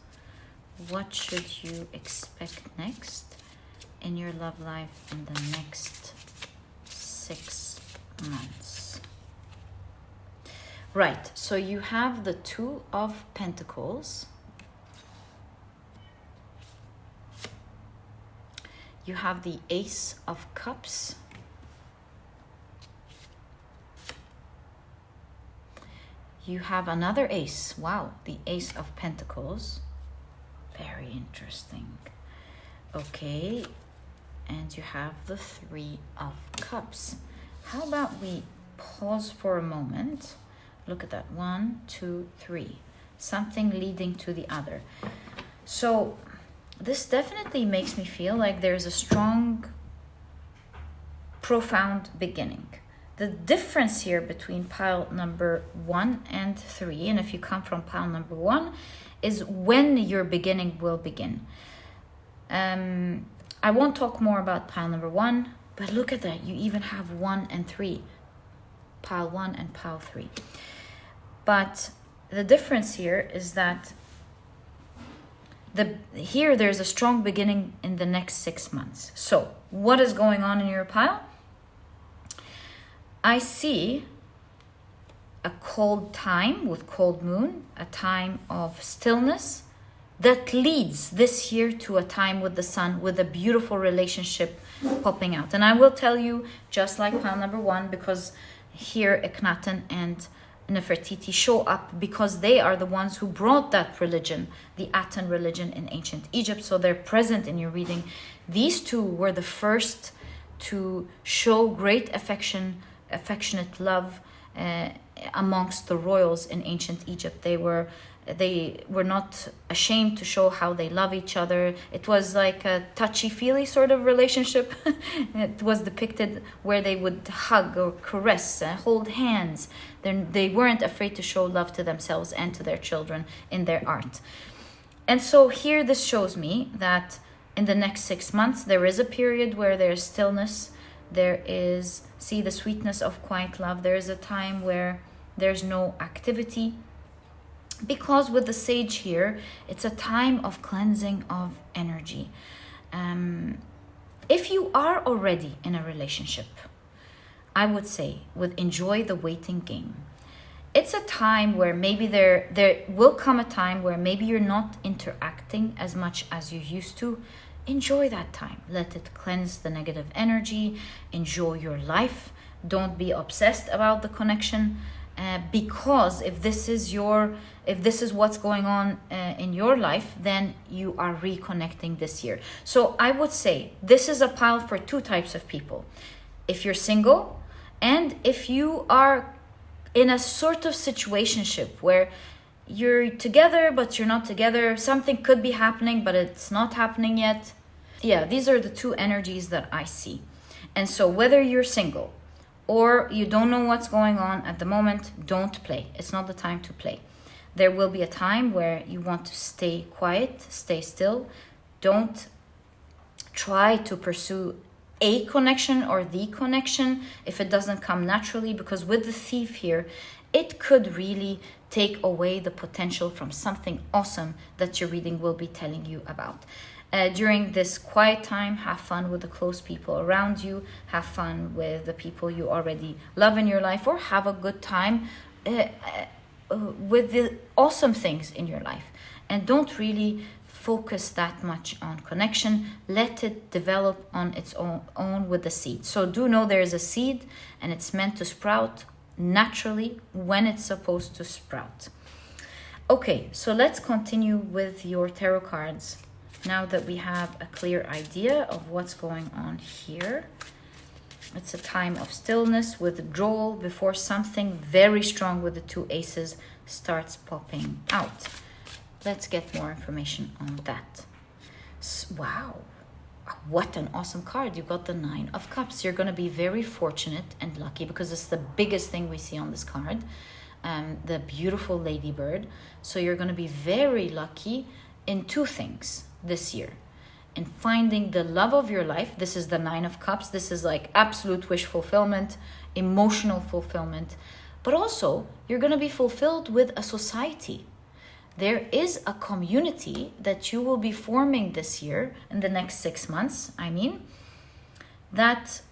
What should you expect next in your love life in the next 6 months? Right, so you have the 2 of Pentacles. You have the Ace of Cups. You have another ace. Wow, the Ace of Pentacles. Very interesting. Okay, and you have the 3 of Cups. How about we pause for a moment? Look at that. 1, 2, 3. Something leading to the other. So this definitely makes me feel like there's a strong, profound beginning. The difference here between pile number 1 and 3, and if you come from pile number 1, is when your beginning will begin. I won't talk more about pile number 1, but look at that. You even have 1 and 3. Pile 1 and pile 3. But the difference here is that here there's a strong beginning in the next 6 months. So what is going on in your pile? I see a cold time with cold moon, a time of stillness that leads this year to a time with the sun, with a beautiful relationship popping out. And I will tell you, just like pile number 1, because here Akhenaten and Nefertiti show up because they are the ones who brought that religion, the Aten religion in ancient Egypt. So they're present in your reading. These 2 were the first to show great affectionate love amongst the royals in ancient Egypt. They were not ashamed to show how they love each other. It was like a touchy-feely sort of relationship. It was depicted where they would hug or caress, hold hands. They weren't afraid to show love to themselves and to their children in their art. And so here this shows me that in the next 6 months, there is a period where there's stillness. There is, see the sweetness of quiet love. There is a time where there's no activity. Because with the sage here, it's a time of cleansing of energy. If you are already in a relationship, I would say, enjoy the waiting game. It's a time where maybe there will come a time where maybe you're not interacting as much as you used to. Enjoy that time. Let it cleanse the negative energy. Enjoy your life. Don't be obsessed about the connection. Because if this is what's going on in your life, then you are reconnecting this year. So I would say this is a pile for 2 types of people. If you're single, and if you are in a sort of situationship where you're together but you're not together, something could be happening but it's not happening yet. Yeah, these are the 2 energies that I see. And so whether you're single or you don't know what's going on at the moment, don't play. It's not the time to play. There will be a time where you want to stay quiet, stay still. Don't try to pursue a connection or the connection if it doesn't come naturally, because with the thief here, it could really take away the potential from something awesome that your reading will be telling you about. During this quiet time, have fun with the close people around you. Have fun with the people you already love in your life, or have a good time with the awesome things in your life. And don't really focus that much on connection. Let it develop on its own with the seed. So do know there is a seed and it's meant to sprout naturally when it's supposed to sprout. Okay, so let's continue with your tarot cards now that we have a clear idea of what's going on here, it's a time of stillness, withdrawal, before something very strong with the 2 aces starts popping out. Let's get more information on that. Wow, what an awesome card. You got the 9 of Cups. You're going to be very fortunate and lucky because it's the biggest thing we see on this card. The beautiful ladybird. So you're going to be very lucky in 2 things this year. In finding the love of your life. This is the 9 of Cups. This is like absolute wish fulfillment, emotional fulfillment. But also, you're going to be fulfilled with a society. There is a community that you will be forming this year, in the next 6 months, that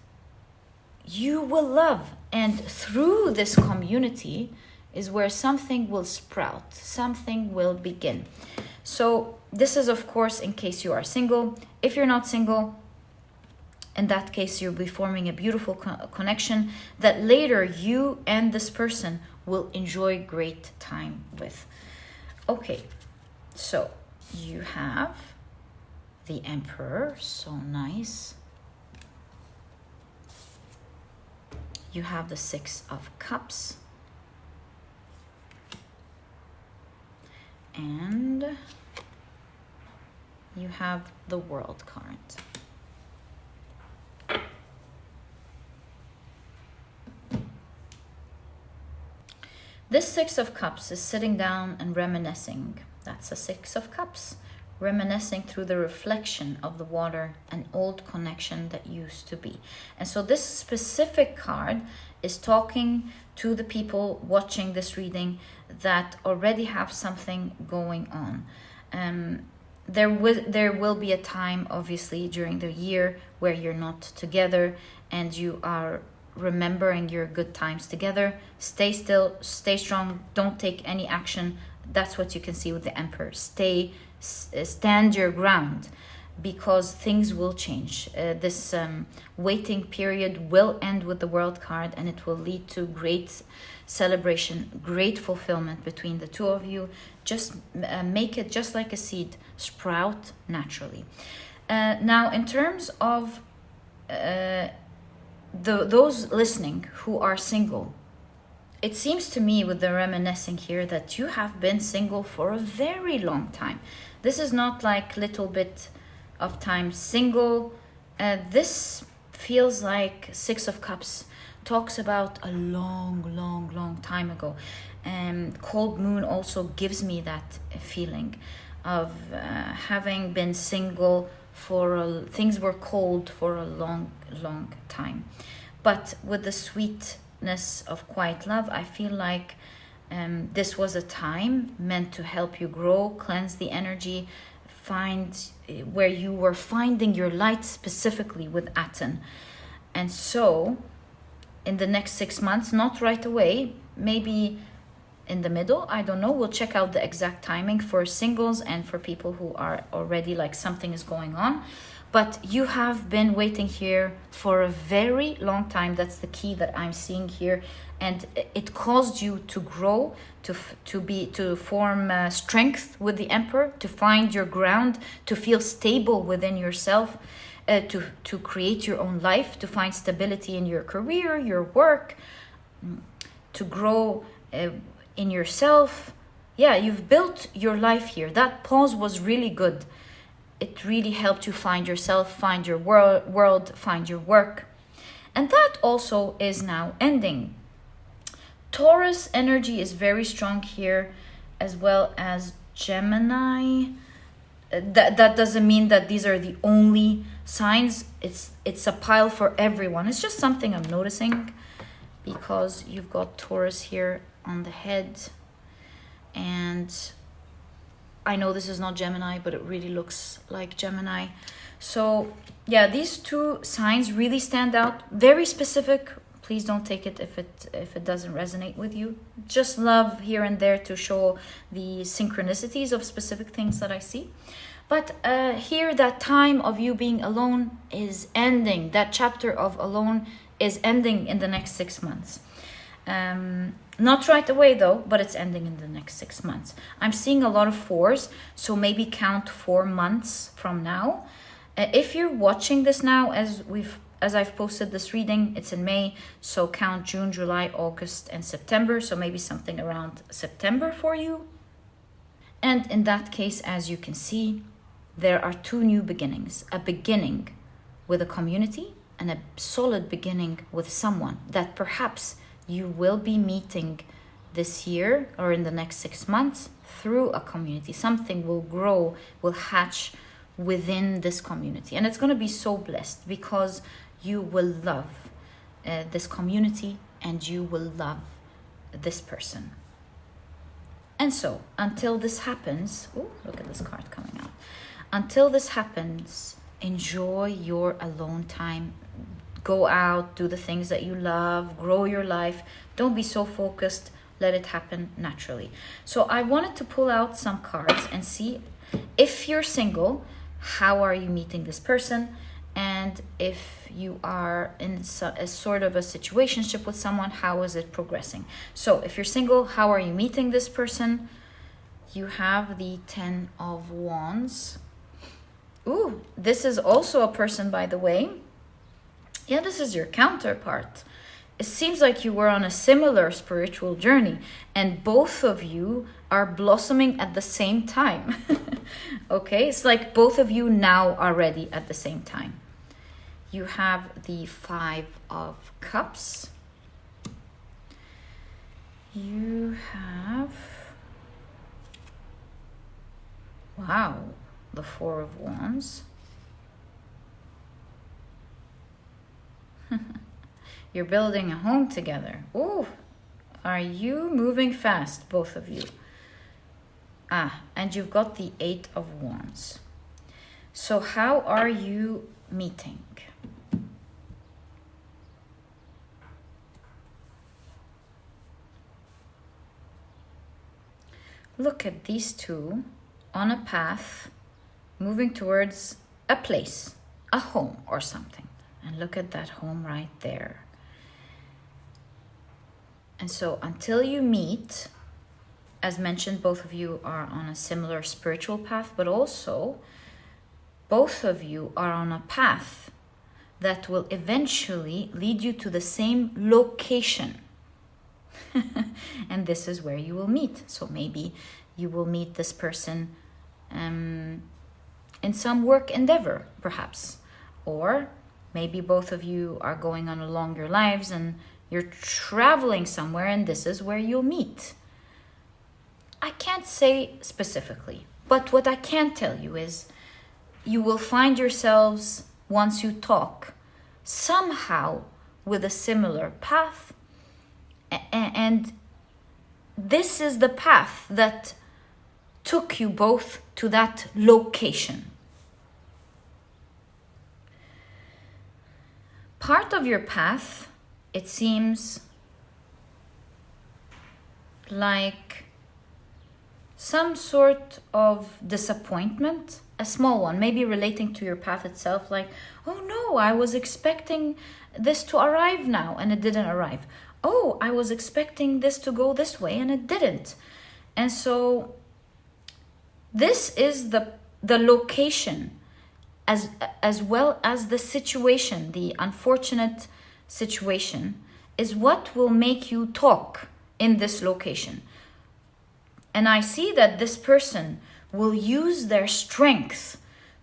you will love. And through this community is where something will sprout, something will begin. So this is, of course, in case you are single. If you're not single, in that case, you'll be forming a beautiful connection that later you and this person will enjoy great time with. Okay, so you have the Emperor, so nice. You have the 6 of Cups. And you have the World card. This 6 of Cups is sitting down and reminiscing. That's a 6 of Cups. Reminiscing through the reflection of the water, an old connection that used to be. And so this specific card is talking to the people watching this reading that already have something going on. There will be a time, obviously, during the year where you're not together and you are remembering your good times together. Stay still, stay strong, don't take any action. That's what you can see with the Emperor. Stand your ground, because things will change. This waiting period will end with the World card, and it will lead to great celebration, great fulfillment between the 2 of you. Just make it just like a seed, sprout naturally. Now, in terms of those listening who are single, it seems to me with the reminiscing here that you have been single for a very long time. This is not like little bit of time single. This feels like 6 of Cups talks about a long time ago. Cold Moon also gives me that feeling of having been single for things were cold for a long time. But with the sweetness of quiet love, I feel like this was a time meant to help you grow, cleanse the energy, find where you were finding your light, specifically with Aten. And so in the next 6 months, not right away, maybe in the middle, I don't know, we'll check out the exact timing for singles and for people who are already like something is going on. But you have been waiting here for a very long time. That's the key that I'm seeing here. And it caused you to grow, to form strength with the Emperor, to find your ground, to feel stable within yourself, to create your own life, to find stability in your career, your work, to grow in yourself. Yeah, you've built your life here. That pause was really good. It really helped you find yourself, find your world, find your work. And that also is now ending. Taurus energy is very strong here, as well as Gemini. That doesn't mean that these are the only signs. It's a pile for everyone. It's just something I'm noticing, because you've got Taurus here on the head. And I know this is not Gemini, but it really looks like Gemini. So yeah, these 2 signs really stand out. Very specific. Please don't take it if it doesn't resonate with you. Just love here and there to show the synchronicities of specific things that I see. But here, that time of you being alone is ending. That chapter of alone is ending in the next 6 months. Not right away though, but it's ending in the next 6 months. I'm seeing a lot of 4s, so maybe count 4 months from now. If you're watching this now, as I've posted this reading, it's in May, so count June, July, August, and September, so maybe something around September for you. And in that case, as you can see, there are 2 new beginnings. A beginning with a community and a solid beginning with someone that perhaps you will be meeting this year or in the next 6 months through a community. Something will grow, will hatch within this community. And it's going to be so blessed because you will love this community and you will love this person. And so, until this happens, oh, look at this card coming out. Until this happens, enjoy your alone time. Go out, do the things that you love, grow your life. Don't be so focused. Let it happen naturally. So I wanted to pull out some cards and see if you're single, how are you meeting this person? And if you are in a sort of a situationship with someone, how is it progressing? So if you're single, how are you meeting this person? You have the 10 of Wands. Ooh, this is also a person, by the way. Yeah, this is your counterpart. It seems like you were on a similar spiritual journey and both of you are blossoming at the same time. Okay, it's like both of you now are ready at the same time. You have the 5 of Cups. You have, wow, the 4 of Wands. You're building a home together. Ooh, are you moving fast, both of you? And you've got the 8 of Wands. So how are you meeting? Look at these two on a path, moving towards a place, a home or something. And look at that home right there. And so until you meet, as mentioned, both of you are on a similar spiritual path, but also both of you are on a path that will eventually lead you to the same location. And this is where you will meet. So maybe you will meet this person in some work endeavor, perhaps. Or maybe both of you are going on along your lives and you're traveling somewhere and this is where you'll meet. I can't say specifically, but what I can tell you is you will find yourselves, once you talk, somehow with a similar path. And this is the path that took you both to that location. Part of your path, it seems like some sort of disappointment, a small one, maybe relating to your path itself, like, oh no, I was expecting this to arrive now and it didn't arrive. Oh, I was expecting this to go this way and it didn't. And so this is the location as well as the situation, the unfortunate situation, is what will make you talk in this location. And I see that this person will use their strength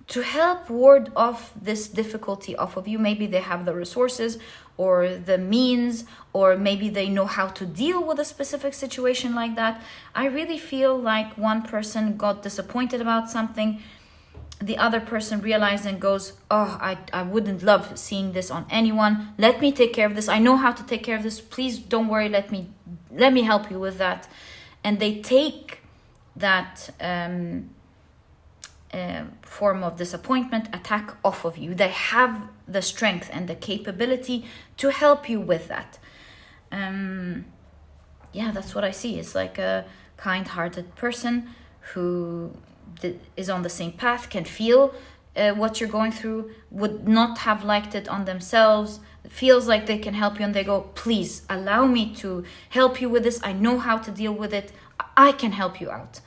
to help ward off this difficulty off of you. Maybe they have the resources or the means, or maybe they know how to deal with a specific situation like that. I really feel like one person got disappointed about something. The other person realized and goes, oh, I wouldn't love seeing this on anyone. Let me take care of this. I know how to take care of this. Please don't worry. Let me help you with that. And they take that form of disappointment, attack off of you. They have the strength and the capability to help you with that. Yeah, that's what I see. It's like a kind-hearted person who is on the same path, can feel what you're going through, would not have liked it on themselves. feels like they can help you, and they go, please allow me to help you with this. I know how to deal with it. I can help you out.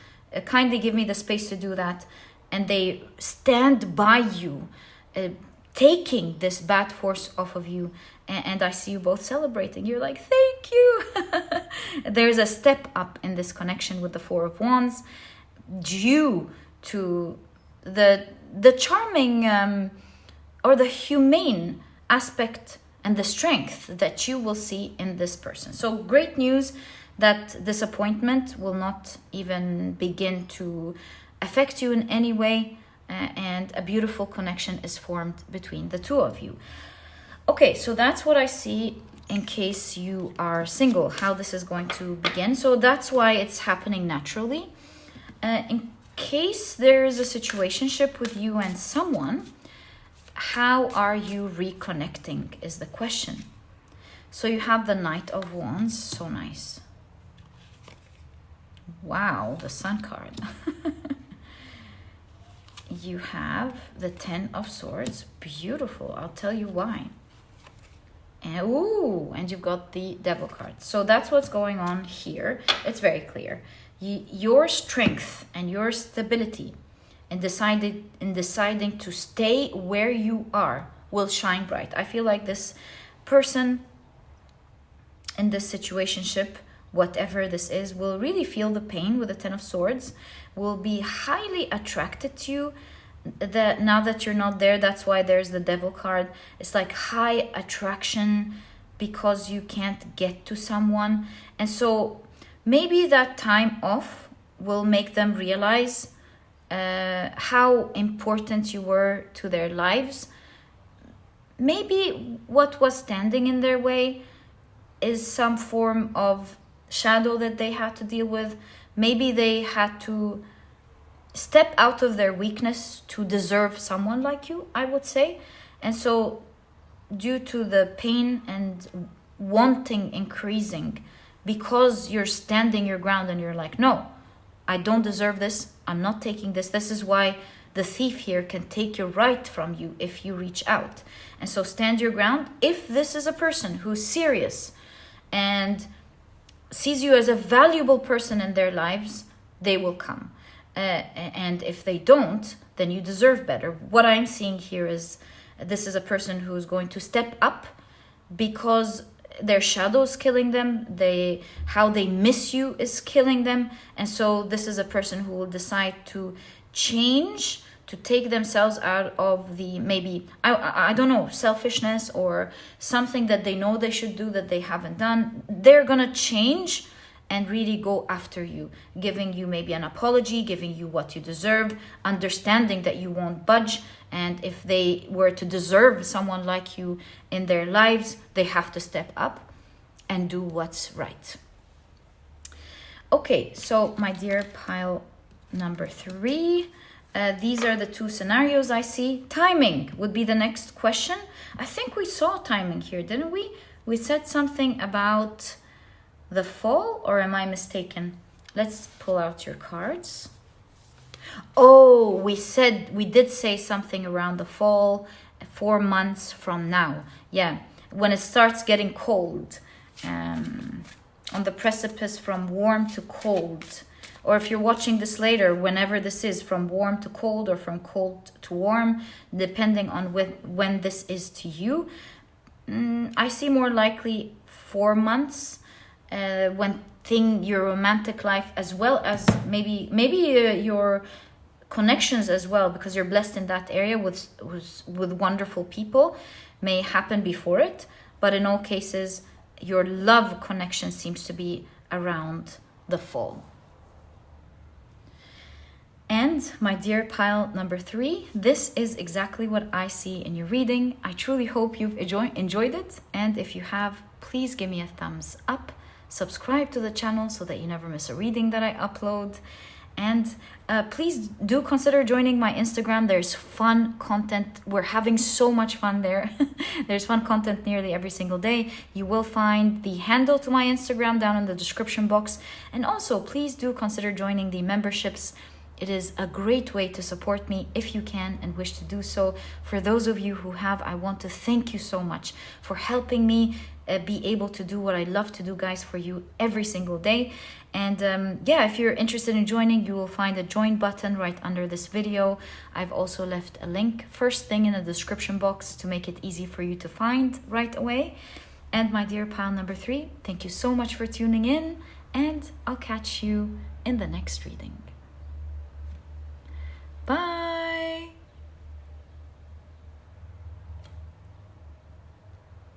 Kindly give me the space to do that. And they stand by you, taking this bad force off of you. And I see you both celebrating. You're like, thank you. There's a step up in this connection with the Four of Wands due to the charming or the humane aspect and the strength that you will see in this person. So great news that disappointment will not even begin to affect you in any way, and a beautiful connection is formed between the two of you. Okay, so that's what I see in case you are single, how this is going to begin. So that's why it's happening naturally. In case there is a situationship with you and someone, how are you reconnecting is the question. So you have the Knight of Wands, so nice. Wow, the Sun card. You have the Ten of Swords, beautiful. I'll tell you why. And, ooh, and you've got the Devil card. So that's what's going on here. It's very clear. Your strength and your stability in deciding to stay where you are will shine bright. I feel like this person in this situationship, whatever this is, will really feel the pain with the Ten of Swords, will be highly attracted to you. That now that you're not there, that's why there's the Devil card. It's like high attraction because you can't get to someone. And so maybe that time off will make them realize how important you were to their lives. Maybe what was standing in their way is some form of shadow that they had to deal with. Maybe they had to step out of their weakness to deserve someone like you, I would say. And so due to the pain and wanting increasing, because you're standing your ground and you're like, no, I don't deserve this, I'm not taking this. This is why the thief here can take your right from you if you reach out. And so stand your ground. If this is a person who's serious and sees you as a valuable person in their lives, they will come. And if they don't, then you deserve better. What I'm seeing here is this is a person who's going to step up because their shadow is killing them. How they miss you is killing them. And so this is a person who will decide to change, to take themselves out of the, maybe, I don't know, selfishness or something that they know they should do that they haven't done. They're going to change and really go after you, giving you maybe an apology, giving you what you deserve, understanding that you won't budge. And if they were to deserve someone like you in their lives, they have to step up and do what's right. Okay, so my dear pile number 3, these are the two scenarios I see. Timing would be the next question. I think we saw timing here, didn't we? We said something about the fall, or am I mistaken? Let's pull out your cards. Oh, we did say something around the fall, 4 months from now. Yeah, when it starts getting cold, on the precipice from warm to cold. Or if you're watching this later, whenever this is, from warm to cold or from cold to warm, depending on when this is to you. I see more likely 4 months. When your romantic life, as well as maybe your connections as well, because you're blessed in that area with wonderful people, may happen before it. But in all cases, your love connection seems to be around the fall. And my dear pile number 3, this is exactly what I see in your reading. I truly hope you've enjoyed it. And if you have, please give me a thumbs up. Subscribe to the channel so that you never miss a reading that I upload. And please do consider joining my Instagram. There's fun content. We're having so much fun there. There's fun content nearly every single day. You will find the handle to my Instagram down in the description box. And also, please do consider joining the memberships It is a great way to support me if you can and wish to do so. For those of you who have, I want to thank you so much for helping me be able to do what I love to do, guys, for you every single day. And yeah, if you're interested in joining, you will find a join button right under this video. I've also left a link first thing in the description box to make it easy for you to find right away. And my dear pile number 3, thank you so much for tuning in, and I'll catch you in the next reading. Bye.